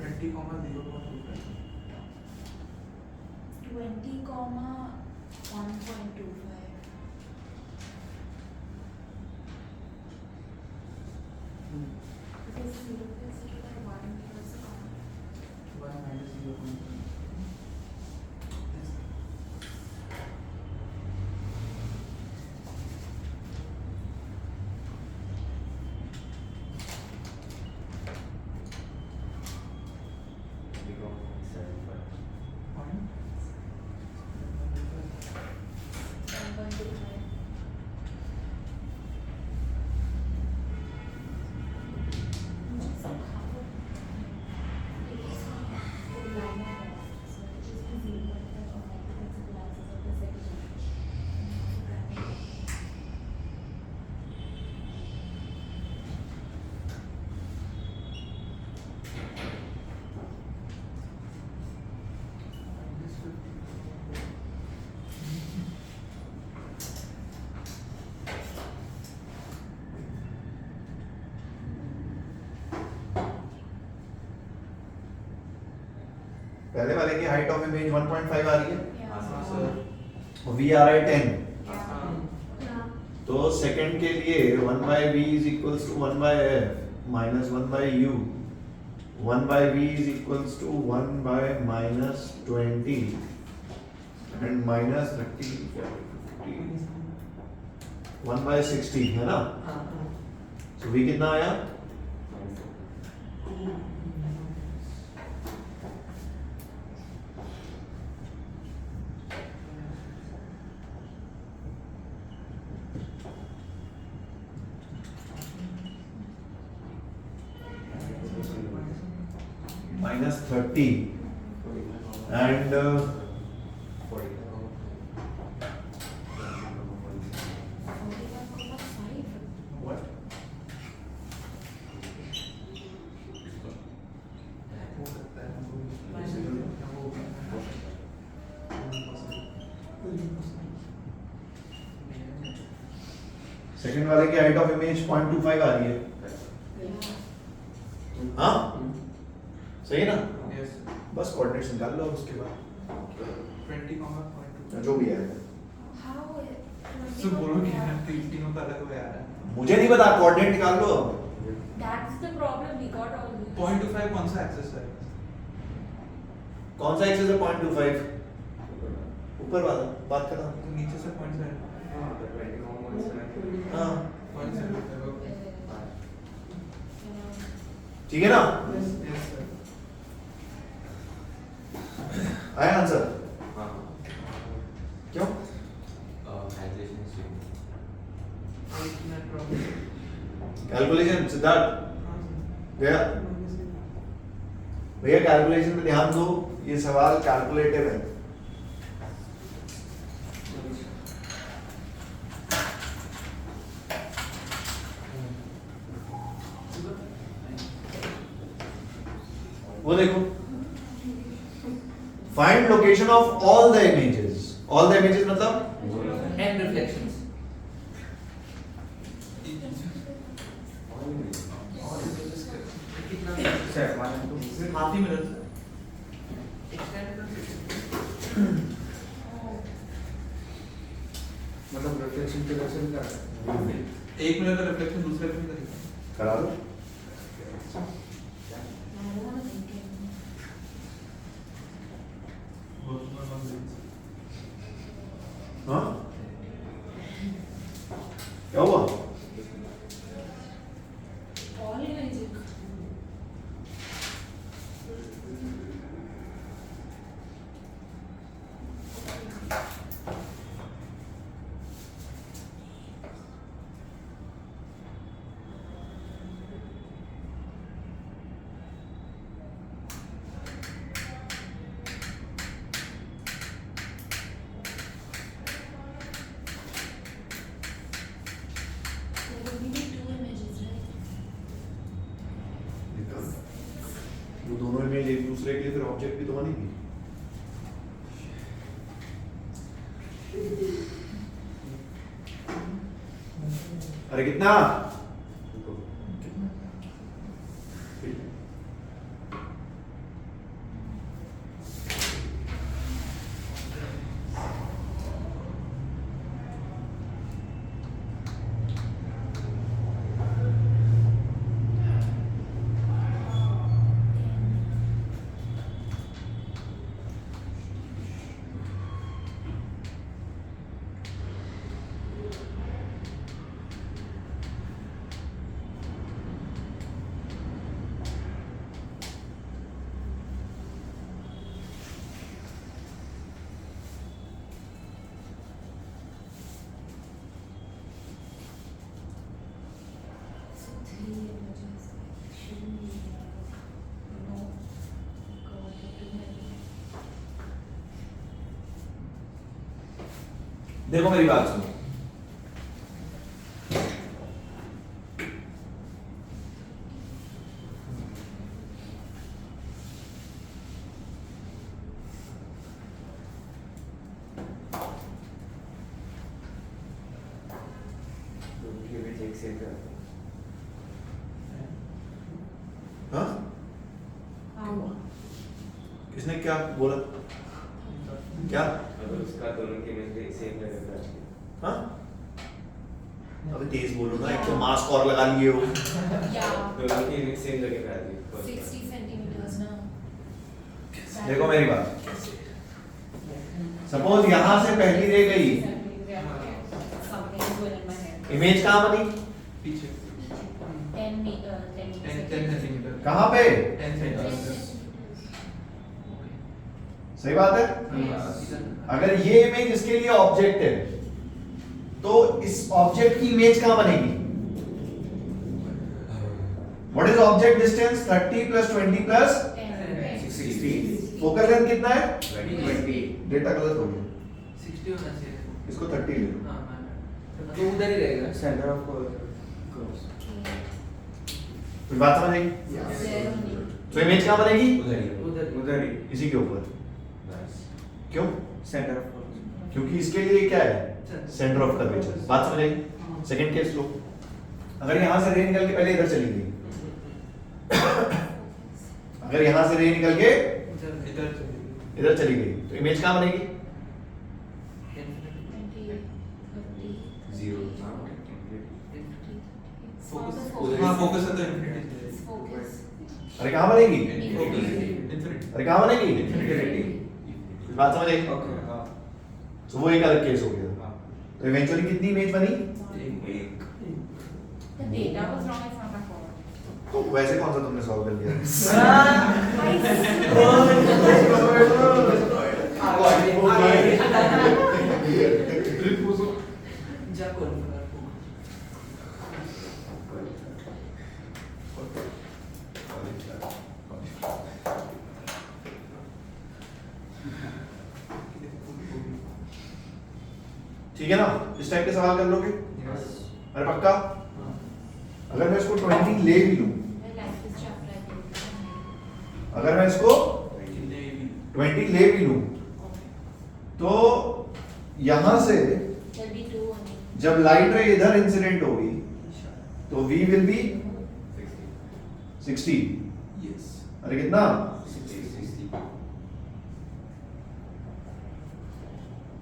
20, 0.25. 20, 1.25. Because 0 plus 0 that 1 plus 1 minus 0.25. become 75. Point. 1.25. Minus 50. पहले वाले की हाइट ऑफ इमेज 1.5 आ रही है हाँ सर। वी आ रहा है 10 Yeah. तो सेकंड के लिए 1 by v is equals to 1 by f minus 1 by u 1 by v is equals to 1 by minus 20 and minus 30 40 1 by 60 है ना तो v कितना आया minus 30 and 45. what हो सकता है वो सेकंड वाले की हाइट ऑफ इमेज 0.25 आ रही है हाँ सही है ना यस बस कोऑर्डिनेट्स निकाल लो उसके बाद 20, 0.2. जो भी है How it? सर बोलो कि यार तीनों का अलग हो यार मुझे नहीं पता कोऑर्डिनेट निकाल लो That's the problem. We got all these. 0.25 कौन सा एक्सेस है कौन सा एक्सेस है 0.25 ऊपर वाला बात कर रहा हूँ तो नीचे से 0.7 हाँ तो 21.7 हाँ 0.7 ठीक है ना यस सर आया आंसर हाँ क्यों कैलकुलेशन स्ट्रिंग एक मिनट प्रॉब्लम कैलकुलेशन सिद्धार्थ हाँ सर गया भैया कैलकुलेशन पे ध्यान दो ये सवाल कैलकुलेटिव है वो देखो find location of all the images मतलब And reflections. Sir 1 and 2 half he minute मतलब रिफ्लेक्शन के वजह से भी कर रहा है। एक मिनट का रिफ्लेक्शन दूसरे पे नहीं करेगा करा लो I don't want to think it. हाँ क्या हुआ All images. There will be 2 images, right? वो दोनों इमेज एक दूसरे के लिए फिर ऑब्जेक्ट भी तो बनेगी अरे कितना देखो मेरी बात सुनो, दोनों की इमेज एक सेम है। हाँ How? किसने क्या बोला, क्या अगर उसका दोनों की इमेज सेम लगेगा। हाँ अबे तेज बोलो ना, एक तो मास्क और लगा लिए हो। Yeah. दोनों की इमेज सेम लगेगा। 60 centimeters now. देखो मेरी बात, सपोज यहां से पहली रे गई, Something is going in my head. Image कहां बनी, पीछे 10 meter, 10 10 सेंटीमीटर कहां पे, 10 सेंटीमीटर सही बात है। अगर ये इमेज इसके लिए ऑब्जेक्ट है तो इस ऑब्जेक्ट की इमेज कहां बनेगी, what is object distance, 30 plus 20 plus 10. Focal length कितना है, 20 डेटा गलत हो गया, 60 होना चाहिए। इसको 30 ले लो। हाँ, तो उधर ही रहेगा। सेंटर ऑफ क्रॉस कुछ बात समझ आई, There only. तो इमेज कहां बनेगी, उधर उधर ही इसी के ऊपर, क्यों, सेंटर ऑफ क्रॉस। क्योंकि इसके लिए क्या है, सेंटर ऑफ कर्वेचर। बात समझ आई। सेकंड केस लो, अगर यहां से रे निकल के पहले इधर चली गई, अगर यहां से रे निकल के इधर चलिए। इधर चली गई तो इमेज कहां बनेगी, 20, 30. Zero Focus. हाँ फोकस है तो इंफिनिटी Focus. अरे कहां बनेगी, इंफिनिटी अरे कहां बनेगी, इंफिनिटी। बात समझ आई। ओके हाँ तो वो एक अलग केस हो गया। तो इवेंचुअली कितनी इमेज बनी, एक The data was wrong. It's not my fault. तो वैसे कौन सा तुमने सॉल्व कर लिया, जा कौन ठीक है ना, इस टाइप के सवाल कर लोगे, अरे पक्का। अगर मैं इसको 20 ले भी लूं, I like this chapter. I think. अगर मैं इसको कितने भी 20 ले भी लूं तो यहां से There'll be 2 only. जब लाइट रे इधर इंसिडेंट होगी तो v विल बी 60, यस अरे कितना, 60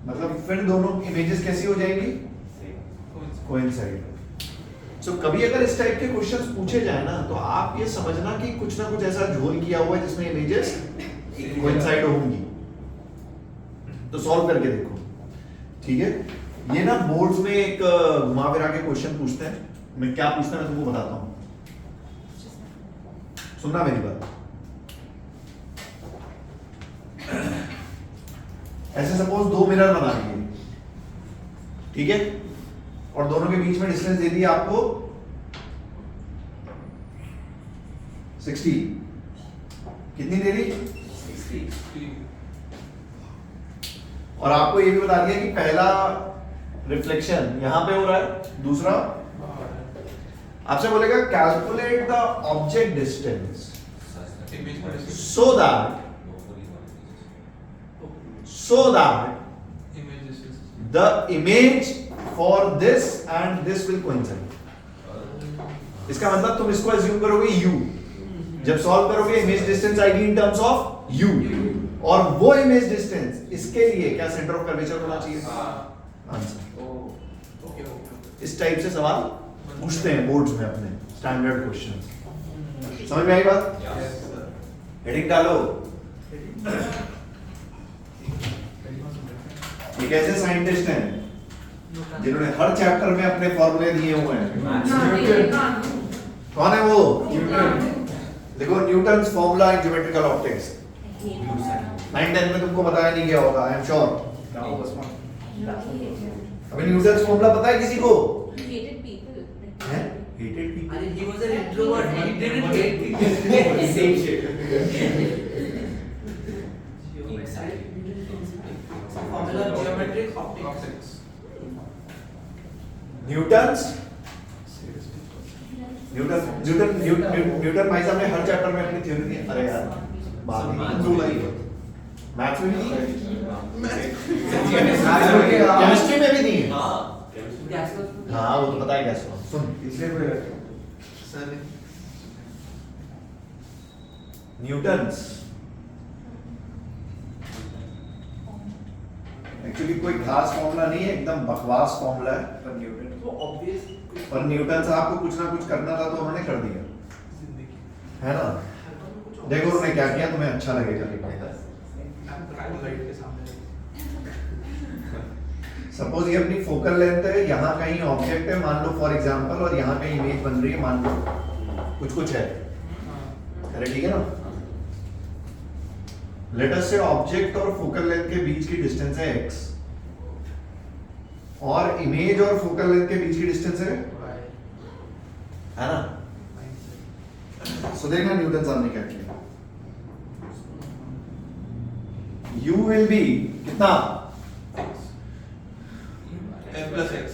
मतलब फिर दोनों इमेजेस कैसी हो जाएंगी, कोइंस कोइंसाइड। सो कभी अगर इस टाइप के क्वेश्चंस पूछे जाए ना तो आप ये समझना कि कुछ ना कुछ ऐसा झोल किया हुआ है जिसमें इमेजेस कोइंसाइड होंगी, तो सॉल्व करके देखो। ठीक है, ये ना बोर्ड्स में एक घुमा फिरा के क्वेश्चन पूछते हैं, मैं क्या पूछता है मैं तुमको बताता हूँ, सुनना मेरी बात। ऐसे सपोज 2 मिरर बना लिए, ठीक है, और दोनों के बीच में डिस्टेंस दे दी आपको 60, कितनी दे दी, 60 और आपको ये भी बता दिया कि पहला रिफ्लेक्शन यहां पे हो रहा है, दूसरा आपसे बोलेगा calculate the object distance image का distance so that image distance the image for this and this will coincide। इसका मतलब तुम इसको assume करोगे u, जब सॉल्व करोगे इमेज डिस्टेंस आएगी इन टर्म्स ऑफ u, और वो इमेज डिस्टेंस इसके लिए क्या सेंटर ऑफ कर्वेचर होना चाहिए, आंसर। ओके ओके इस टाइप से सवाल पूछते हैं बोर्ड्स में अपने स्टैंडर्ड क्वेश्चन। समझ में आई बात, यस सर हेडिंग डालो। एक ऐसे साइंटिस्ट हैं जिन्होंने हर चैप्टर में अपने फॉर्मूले दिए हुए हैं। कौन है वो, देखो Newton's formula in geometrical optics, 9-10 में तुमको बताया नहीं गया होगा, आई एम श्योर। अभी न्यूटन्स फॉर्मूला पता है किसी को, Hated people. हैं हेटेड पीपल, अरे he was an introvert. He didn't hate people. same shit Formula geometric optics. Newton भाई साहब ने हर चैप्टर में अपनी थ्योरी दी। अरे यार बात नहीं, मैथ्स में भी दी है, केमिस्ट्री में भी दी है। हाँ वो तो पता है कैसे सुन, इसलिए कोई सर न्यूटन्स एक्चुअली कोई खास फॉर्मूला नहीं है, एकदम बकवास फॉर्मूला है, पर न्यूटन साहब को कुछ ना कुछ करना था तो उन्होंने कर दिया, जिंदगी है ना। देखो उन्होंने क्या किया, तुम्हें अच्छा लगेगा लिखने का। लाइट के सामने सपोज ये अपनी फोकल लेंथ है, यहाँ कहीं ऑब्जेक्ट है मान लो फॉर एग्जांपल, और यहाँ कहीं इमेज बन रही है मान लो, कुछ है, अरे ठीक है ना। लेट अस से ऑब्जेक्ट और फोकल लेंथ के बीच की डिस्टेंस है x, और इमेज और फोकल लेंथ के बीच की डिस्टेंस है ना। सो देखना न्यूटन साहब ने क्या किया, u विल बी कितना, f plus x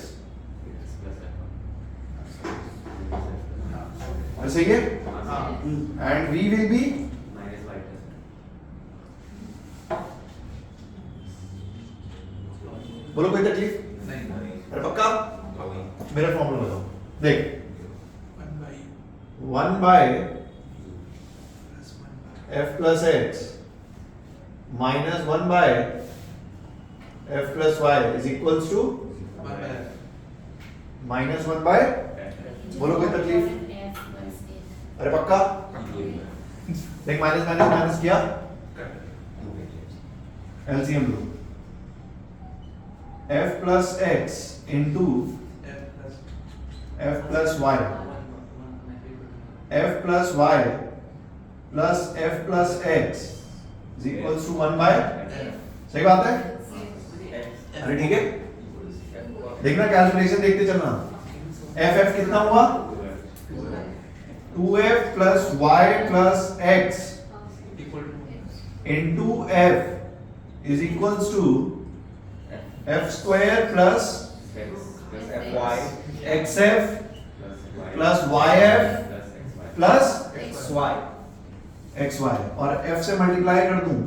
सही है, हाँ एंड v will be minus Y बोलो कोई तकलीफ, नहीं अरे पक्का मेरा फॉर्मूला बताओ, देख 1 bye f plus x minus 1 by f plus y is equals to minus 1 by, बोलो कोई तकलीफ, अरे पक्का देख माइनस माइनस माइनस किया, LCM low, f plus x into f plus y, f plus y plus f plus x is equals to 1 by, सही बात है, अरे ठीक है, देखना कैलकुलेशन देखते चलना, f कितना हुआ 2f plus y plus x into f is equals to f square plus xf plus yf plus xy, और f से मल्टीप्लाई कर दूं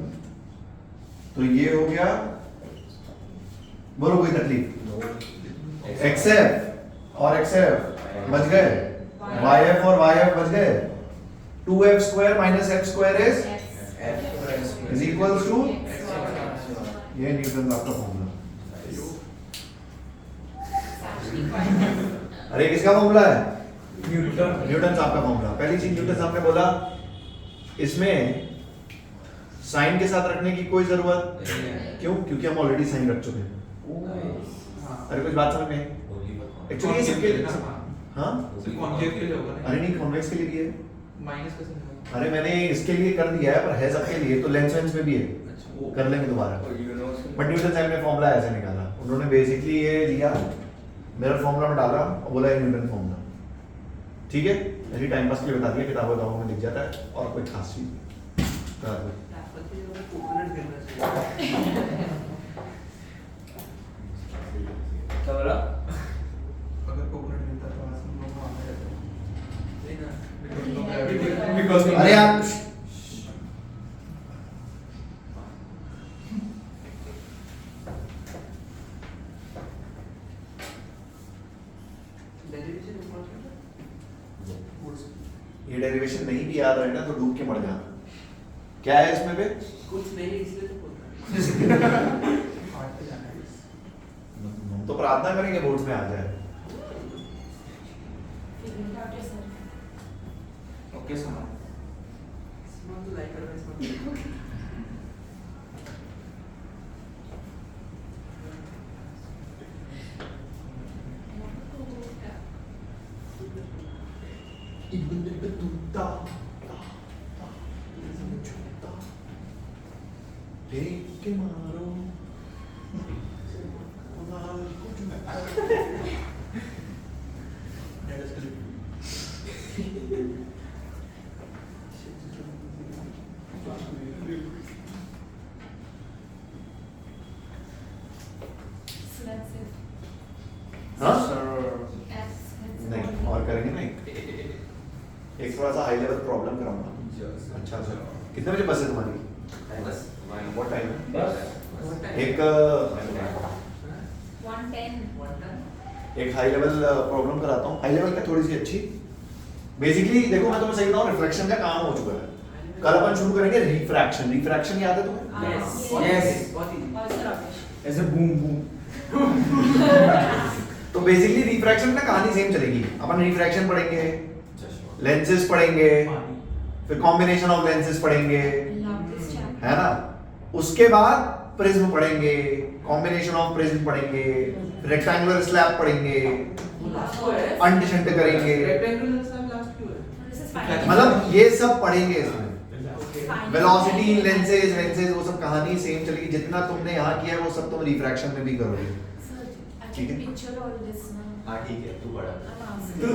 तो ये हो गया, बोलो कोई तकलीफ, xf और xf बच गए, yf और yf बच गए, 2f square minus f square is equals to, ये न्यूटन का फॉर्मूला, अरे किसका फॉर्मूला है, न्यूटन साहब का फॉर्मूला। पहली चीज न्यूटन साहब ने बोला इसमें साइन के साथ रखने की कोई जरूरत क्यों, क्योंकि हम ऑलरेडी साइन रख चुके हैं। अरे कुछ बात समझ में, एक्चुअली ये सबके लिए, हाँ ऑब्जेक्ट के लिए होगा अरे नहीं कॉन्वेक्स के लिए भी है, माइनस कैसे होगा, अरे मैंने इसके लिए कर दिया है पर है सबके लिए, तो लेंस वेंस में भी है, कर लेंगे दोबारा। बट न्यूटन साहब ने फॉर्मूला ऐसे निकाला, उन्होंने बेसिकली ये लिया मेरा फॉर्मूला में डाला और बोला ये न्यूटन फॉर्मूला, ठीक है, ऐसी टाइम पास के लिए बता दिया, किताबों में दिख जाता है, और कोई खास चीज करा दो। क्या बोला? अगर कोकोनट मिलता तो आज हम लोग वहाँ पे Because अरे यार ये डेरिवेशन नहीं भी याद रहे ना तो डूब के मर जाना। क्या है इसमें बे? कुछ नहीं इसलिए तो बोल रहा हम तो प्रार्थना करेंगे बोर्ड्स में आ जाए। ओके सुना तो लाइक करो इसमें के मारो So that's it. हाँ? Sir. एक थोड़ा सा हाई लेवल प्रॉब्लम कराऊंगा। अच्छा सर, कितने बजे बस है तुम्हारी? बस व्हाट टाइम है? बस एक 110. एक हाई लेवल प्रॉब्लम कराता हूँ। हाई लेवल क्या, थोड़ी सी अच्छी। बेसिकली देखो मैं तुम्हें सही बताऊँ, रिफ्रैक्शन का काम हो चुका है। कल अपन शुरू करेंगे रिफ्रैक्शन। रिफ्रैक्शन याद है तुम्हें? Yes. Yes. बहुत easy. Also rubbish. ऐसे बूम बूम। तो बेसिकली रिफ्रैक्शन में कहानी सेम चलेगी। अपन रिफ्रैक्शन पढ़ेंगे, लेंसेज पढ़ेंगे, फिर कॉम्बिनेशन ऑफ लेंसेज पढ़ेंगे, I love this chapter. है ना। उसके बाद प्रिज्म पढ़ेंगे, कॉम्बिनेशन ऑफ प्रिज्म पढ़ेंगे, रेक्टेंगुलर स्लैब पढ़ेंगे, Last को है. अंडशंट करेंगे। Rectangular slab last क्यों है? This is fine. मतलब ये सब पढ़ेंगे इसमें। Fine. वेलोसिटी, लेंसेज वो सब कहानी सेम चलेगी। जितना तुमने यहाँ किया है वो सब तुम रिफ्रैक्शन में भी करोगे। Sir, I ठीक can है। picture all this now. हाँ ठीक है, तू पढ़ा। I'm asking.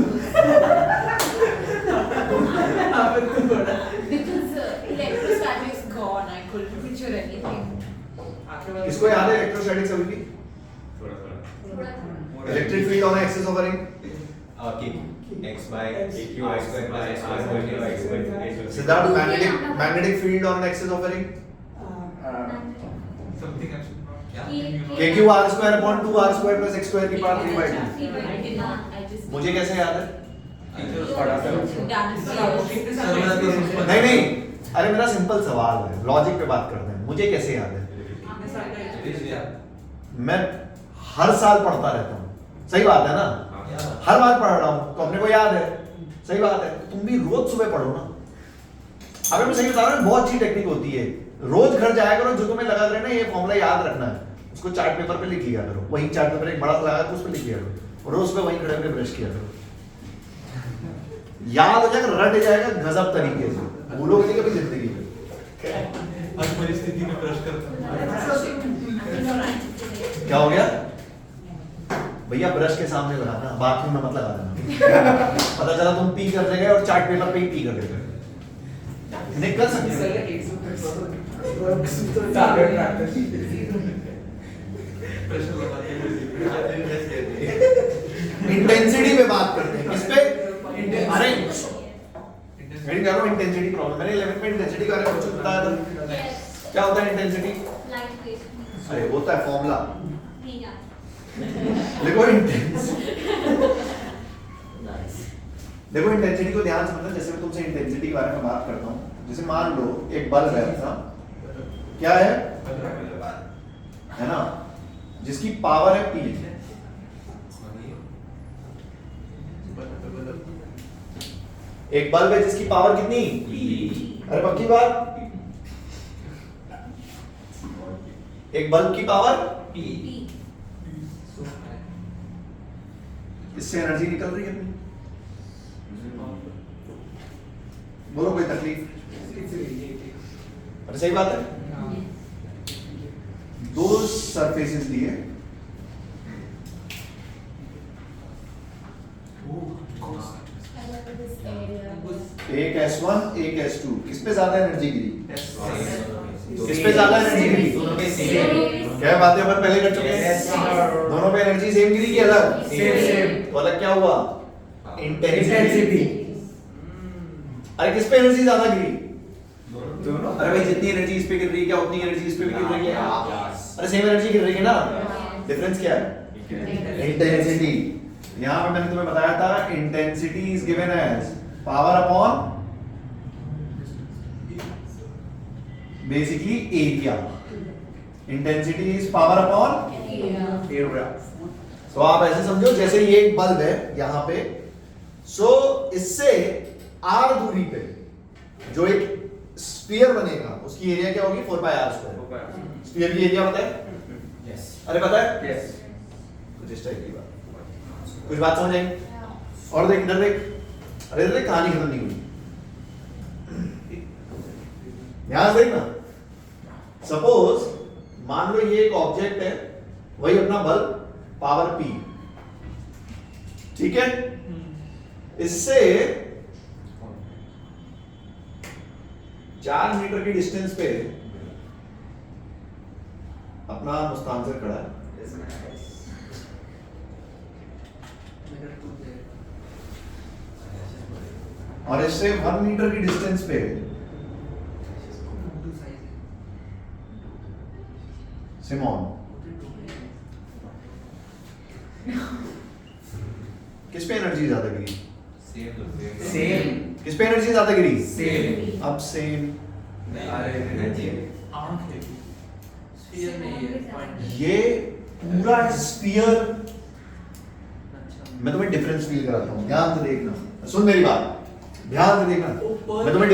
Because electrostatics gone, I couldn't picture anything. आखिर वाला. इसको याद है इलेक्ट्रोस्टैटिक्स अभी भी? थोड़ा थोड़ा electric field on axis of a ring. x by q y square plus x square whole divided by x square. Siddharth, magnetic field on axis of a ring. Something actually. KQ r square upon 2r square plus x square की power 3/2। I just. मुझे कैसे याद है? नहीं नहीं, अरे मेरा simple सवाल है, लॉजिक पे बात करते हैं। मुझे कैसे याद है? आपने सारे का experience है. मैं हर साल पढ़ता रहता हूँ, सही बात है ना। हर बार पढ़ रहा हूँ तो अपने को याद है, सही बात है। तुम भी रोज सुबह पढ़ो ना। अगर मैं सही बता रहा हूँ, बहुत अच्छी टेक्निक होती है। रोज घर जाया करो, जो तुम्हें लगा करे ना ये फॉर्मूला याद रखना है, उसको चार्ट पेपर पे लिख लिया करो। वही चार्ट पेपर एक बड़ा सा लगा कर उस पे लिख लिया करो, और रोज पे वहीं खड़े होकर ब्रश किया करो। याद हो जाएगा, रट जाएगा गजब तरीके से, भूलोगे नहीं कभी जिंदगी में। आज परिस्थिति में ब्रश करता क्या हो गया भैया? ब्रश के सामने लगाना, बाथरूम में मत लगा देना। पता चला तुम पी कर गए और चार्ट पेपर पे ही पी कर गए। नहीं कर सकते। सर का 100%. Target practice. प्रेशर लगाते इंटेंसिटी पे बात करते हैं। किस पे? अरे हैं। मेरी कह रहा हूँ इंटेंसिटी प्रॉब्लम। मैंने 11th में इंटेंसिटी के बारे में कुछ बताया था। क्या होता है इंटेंसिटी? अरे होता है फॉर्मूला, देखो इंटेंस। देखो इंटेंसिटी को ध्यान से समझना। जैसे मैं तुमसे इंटेंसिटी के बारे में बात करता हूँ, जैसे मान लो एक बल्ब है अपना, क्या है ना, जिसकी पावर है P। एक बल्ब है जिसकी पावर कितनी? अरे पक्की बात, एक बल्ब की पावर P। इससे एनर्जी निकल रही है अपनी। बोलो कोई तकलीफ? अरे सही बात है। दो सरफेसेस दिए, एक S1 एक S2, किस पे ज्यादा एनर्जी गिरी? किस पे ज्यादा एनर्जी गिरी? क्या बातें अपन पहले कर चुके हैं। दोनों पे एनर्जी सेम गिरी कि अलग? सेम। तो अलग क्या हुआ? इंटेंसिटी। अरे किस पे एनर्जी ज्यादा गिरी? दोनों। अरे भाई जितनी एनर्जी इस पे गिर रही है क्या उतनी एनर्जी इस पे भी गिर रही है? अरे सेम एनर्जी गिर रही है ना। डिफरेंस क्या है? इंटेंसिटी। यहाँ पे मैंने तुम्हें बताया था intensity is given as power upon basically area. Intensity is power upon area. तो आप ऐसे समझो जैसे ये एक बल्ब है यहाँ पे, सो इससे r दूरी पे जो एक स्फीयर बनेगा उसकी एरिया क्या होगी? 4πr²। स्फीयर की एरिया पता है? अरे पता है? कुछ इस टाइप की बात, कुछ बात समझ आई? और देख इधर देख, अरे इधर देख, कहानी खत्म नहीं हुई। ध्यान से देखना। सपोज मान लो ये एक ऑब्जेक्ट है, वही अपना बल्ब, पावर P, ठीक है। इससे 4 मीटर की डिस्टेंस पे अपना मुस्तांसर खड़ा है। और इससे 1 मीटर की डिस्टेंस पे सिमोन किस पे एनर्जी ज्यादा गिरी? सेम किस पे एनर्जी ज्यादा गिरी? सेम अब सेम एनर्जी आंख है स्फीयर नहीं है पॉइंट ये पूरा स्फीयर अच्छा मैं तुम्हें डिफरेंस फील कराता हूँ, ध्यान से देखना, सुन मेरी बात, ध्यान से देखना। मैं तुम्हें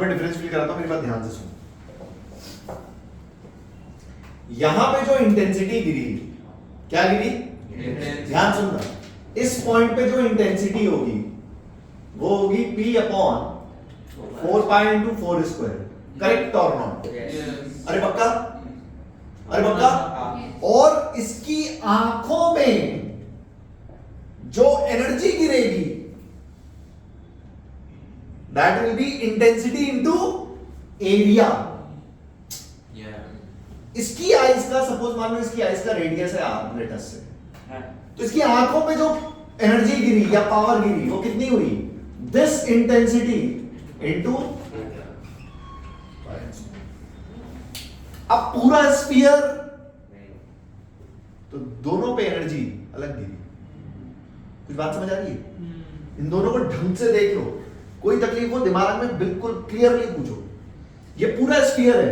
डिफरेंस फील कराता हूँ, मेरी बात ध्यान से सुन। यहां पे जो इंटेंसिटी गिरी, क्या गिरी? ध्यान सुनना, इस पॉइंट पे जो इंटेंसिटी होगी वो होगी P upon 4 pi into 4 square, correct और नॉट? अरे पक्का? अरे पक्का? और इसकी आंखों में जो एनर्जी गिरेगी that will be intensity into area. इसकी आइज का, सपोज मान लो इसकी आइज का रेडियस है आर लेटस से, तो इसकी आंखों में जो एनर्जी गिरी या पावर गिरी वो कितनी हुई? This intensity into. अब पूरा स्फीयर, तो दोनों पे एनर्जी अलग गिरी। कुछ बात समझ आ रही है? इन दोनों को ढंग से देख लो, कोई तकलीफ हो दिमाग में बिल्कुल क्लियरली पूछो। ये पूरा स्फीयर है,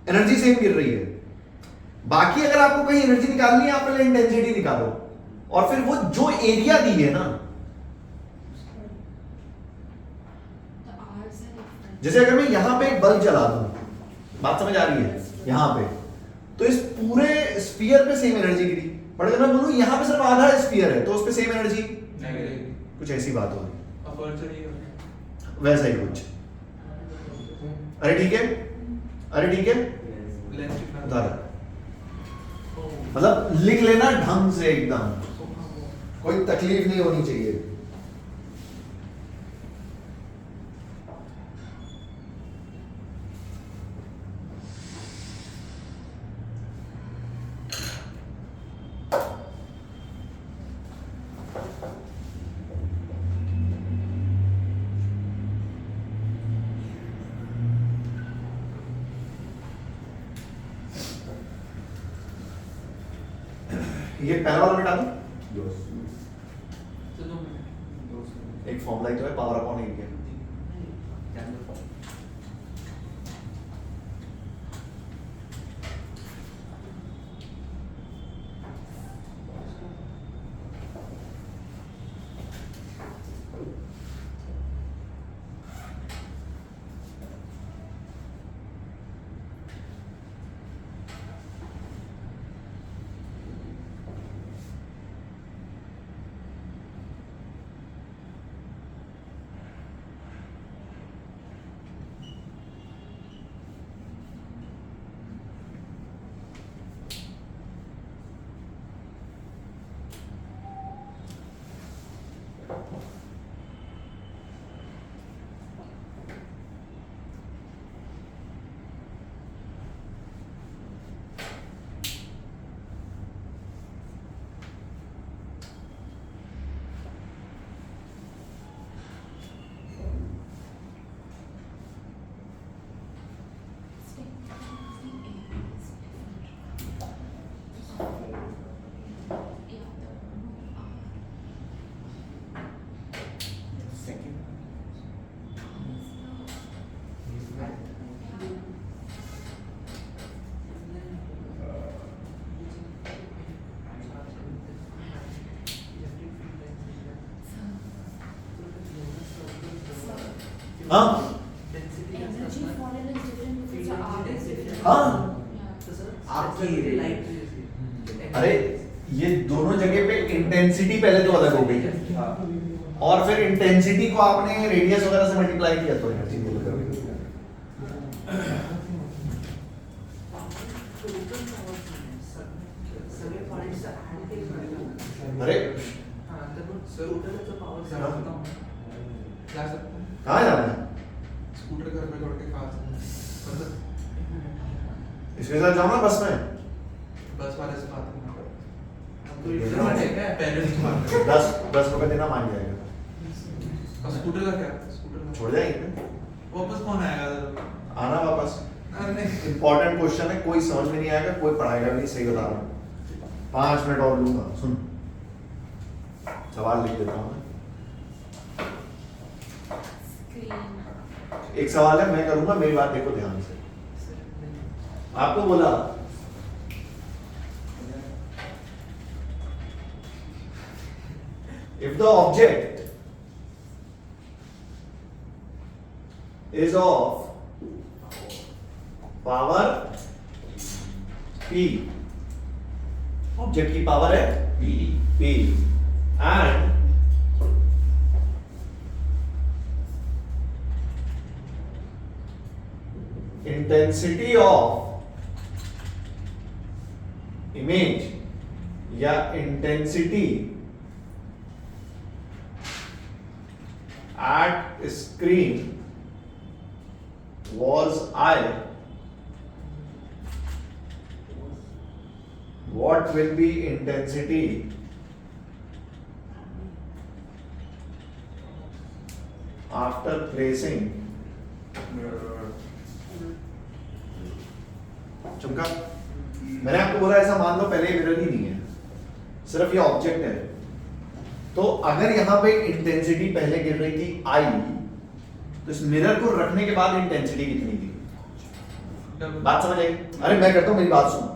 एनर्जी सेम गिर रही है। बाकी अगर आपको कहीं एनर्जी निकालनी है, आप पहले इंटेंसिटी निकालो और फिर वो जो एरिया दी है ना, जैसे अगर मैं यहां पे एक बल्ब जला दूं, बात समझ आ रही है? यहां पे तो इस पूरे स्फीयर पे सेम एनर्जी गिरी, बट अगर मैं बोलूं यहां पे सिर्फ आधा स्फीयर है तो उस पे सेम एनर्जी, कुछ ऐसी बात होगी, वैसा ही कुछ। अरे ठीक है, अरे ठीक है, उतार, मतलब लिख लेना ढंग से एकदम, कोई तकलीफ नहीं होनी चाहिए। ये पहला वाला मिटा दो, एक फॉर्मूला जो है पावर अपॉन एरिया। हाँ हाँ, अरे ये दोनों जगह पे इंटेंसिटी पहले तो अलग हो गई है, और फिर इंटेंसिटी को आपने रेडियस वगैरह से मल्टीप्लाई किया तो एनर्जी मिल गई। अरे कहाँ जाना है? स्कूटर घर में छोड़ के कहाँ से? इसके साथ जाओ ना बस में। बस वाले से बात करना पड़ता तो इधर में है क्या? पहले नहीं मारते। 10 रुपए देना मान जाएगा, और स्कूटर का क्या? स्कूटर का छोड़ जाएंगे वापस कौन आएगा? आना वापस। अरे नहीं। इंपॉर्टेंट क्वेश्चन है, कोई समझ में नहीं आएगा, कोई पढ़ाएगा भी नहीं, सही बता रहा हूँ। 5 मिनट और लूंगा, सुन सवाल लिख देता हूँ मैं। Screen. एक सवाल है, मैं करूंगा, मेरी बात देखो ध्यान से। आपको बोला if the object is of power p, object की पावर है p and intensity of image या intensity at screen was I, what will be intensity after placing चमका? मैंने आपको बोला ऐसा मान लो पहले ये मिरर ही नहीं है, सिर्फ ये ऑब्जेक्ट है। तो अगर यहां पे इंटेंसिटी पहले गिर रही थी आई, तो इस मिरर को रखने के बाद इंटेंसिटी कितनी थी? बात समझ आई? अरे मैं करता हूं, मेरी बात सुनो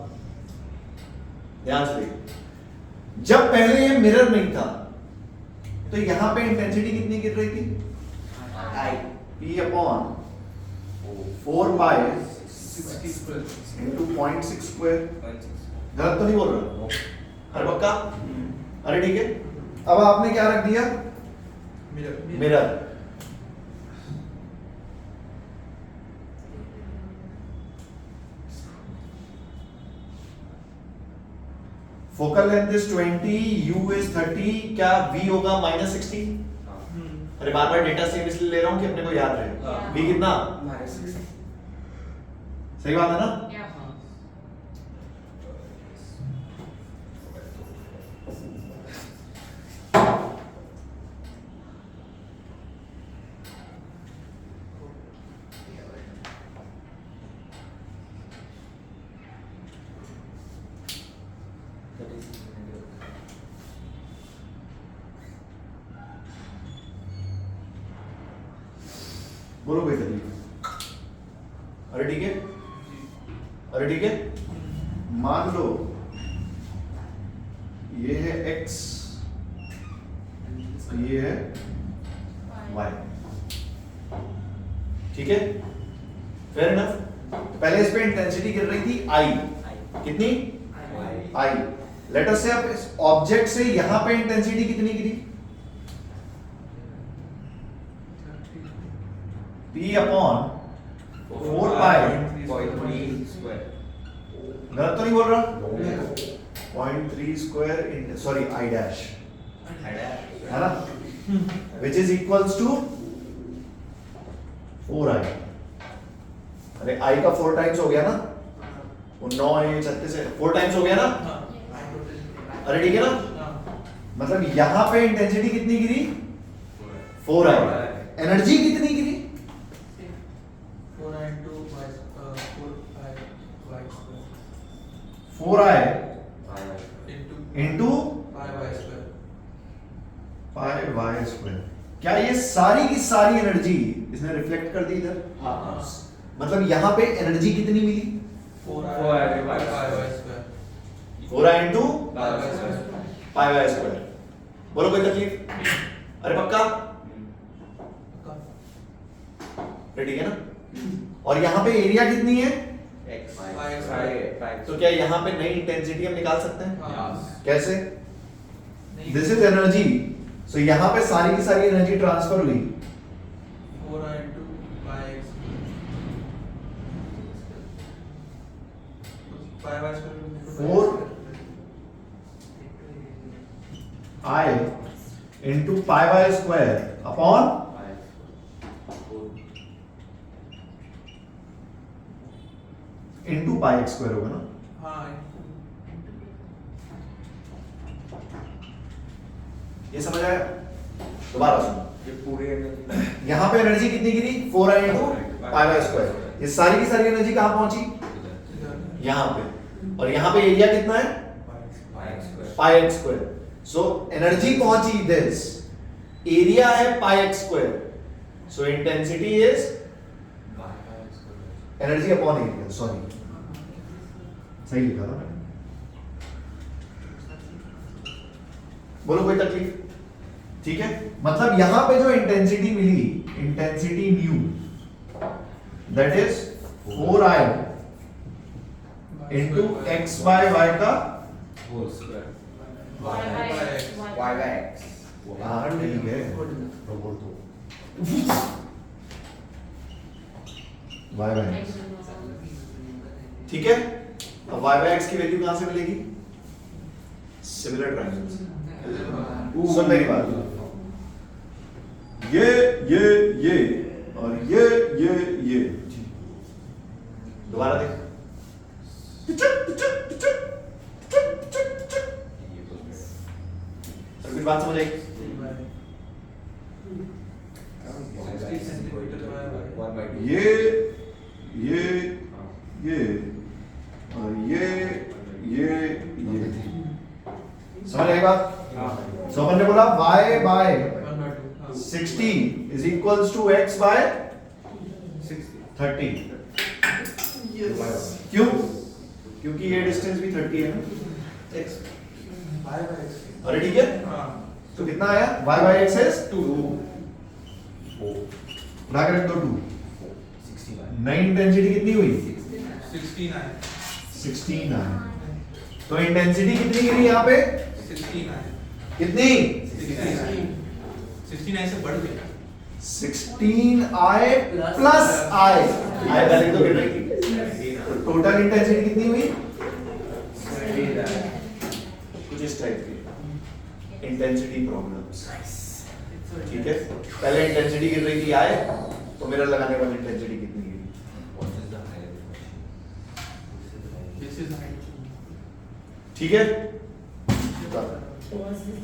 ध्यान से देखो। जब पहले ये मिरर नहीं था तो यहां पे इंटेंसिटी कितनी गिर रही थी? आई P अपॉन 4 पाई 60 स्क्वायर। Into 0.6 square. गलत तो नहीं बोल रहा? अरे पक्का? अरे ठीक है, अब आपने क्या रख दिया? Mirror. Mirror. Focal length is 20, U is 30, क्या V होगा -60? अरे बार बार डेटा सेम इसलिए ले रहा हूं कि अपने को याद रहे। हाँ। V कितना? सही बात है ना? Yeah. बोलो कोई तकलीफ? अरे ठीक है, अरे ठीक है, मान लो ये है x, ये है y, ठीक है, फेयर इनफ। पहले इस पे इंटेंसिटी गिर रही थी I, कितनी? I। लेट अस से अब इस ऑब्जेक्ट से यहां पे इंटेंसिटी कितनी गिरी? P अपॉन 4 पाई। गलत तो नहीं बोल रहा? 0.3 स्क्वायर सॉरी I डैश, है ना, which is equals to 4I। अरे I का 4 टाइम्स हो गया ना, 9 है 36 है, 4 टाइम्स हो गया ना। अरे ठीक है ना, मतलब यहां पे इंटेंसिटी कितनी गिरी? 4I। एनर्जी कितनी गिरी? 4I into y, 4I y square 4I into into pi y square। पाई वाई स्क्वायर। क्या ये सारी की सारी एनर्जी इसने रिफ्लेक्ट कर दी इधर? मतलब यहां पे एनर्जी कितनी मिली? 4I pi y square 4I into pi y square। पाई वाई स्क्वायर। बोलो कोई तकलीफ? अरे पक्का? ठीक है ना? और यहाँ पे एरिया कितनी है? तो क्या यहाँ पे नई इंटेंसिटी हम निकाल सकते हैं? हाँ। कैसे? दिस इज एनर्जी, सो यहाँ पे सारी की सारी एनर्जी ट्रांसफर हुई। 4I into pi x pi y square 4I into pi Y square upon into pi X square होगा ना। हाँ ये समझ आया? दोबारा सुनो, ये पूरी एनर्जी यहाँ पे एनर्जी कितनी गिरी 4i into pi by square। ये सारी की सारी एनर्जी कहाँ पहुंची? यहाँ पे। और यहाँ पे एरिया कितना है? pi x square। So energy पहुंची दिस, एरिया है pi x square। So intensity is energy upon area, sorry सही लिखा था मैंने। बोलो कोई तकलीफ? ठीक है, मतलब यहां पे जो इंटेंसिटी मिली, intensity new, that is 4i into X by Y का whole square Y by X. y by x हाँ ठीक है, तो बोल दो वाई बाय एक्स। ठीक है, अब वाई बाय एक्स की वैल्यू कहां से मिलेगी? Similar triangles. सुन मेरी बात, ये और ये दोबारा देख। सर्किट बात समझ आई? ये और ये समझ आई बात? सो अपन ने बोला y bye 60 is equals to x by 30। क्यों? क्योंकि ये डिस्टेंस भी 30 है ना। x y by x अरे ठीक है, हाँ तो कितना आया? y by x is 2। उठा के रख दो 2। नई इंटेंसिटी कितनी हुई? 16 आई। तो इंटेंसिटी कितनी गिरी यहाँ पे? 69 कितनी? 69 से बढ़ गया 16i प्लस i वैल्यू तो गिर रही थी। तो टोटल इंटेंसिटी कितनी हुई? कुछ इस टाइप की इंटेंसिटी प्रॉब्लम्स। ठीक है, पहले इंटेंसिटी गिर रही थी i, तो मिरर लगाने वाली इंटेंसिटी कितनी गिरी? this is height ठीक है, Was this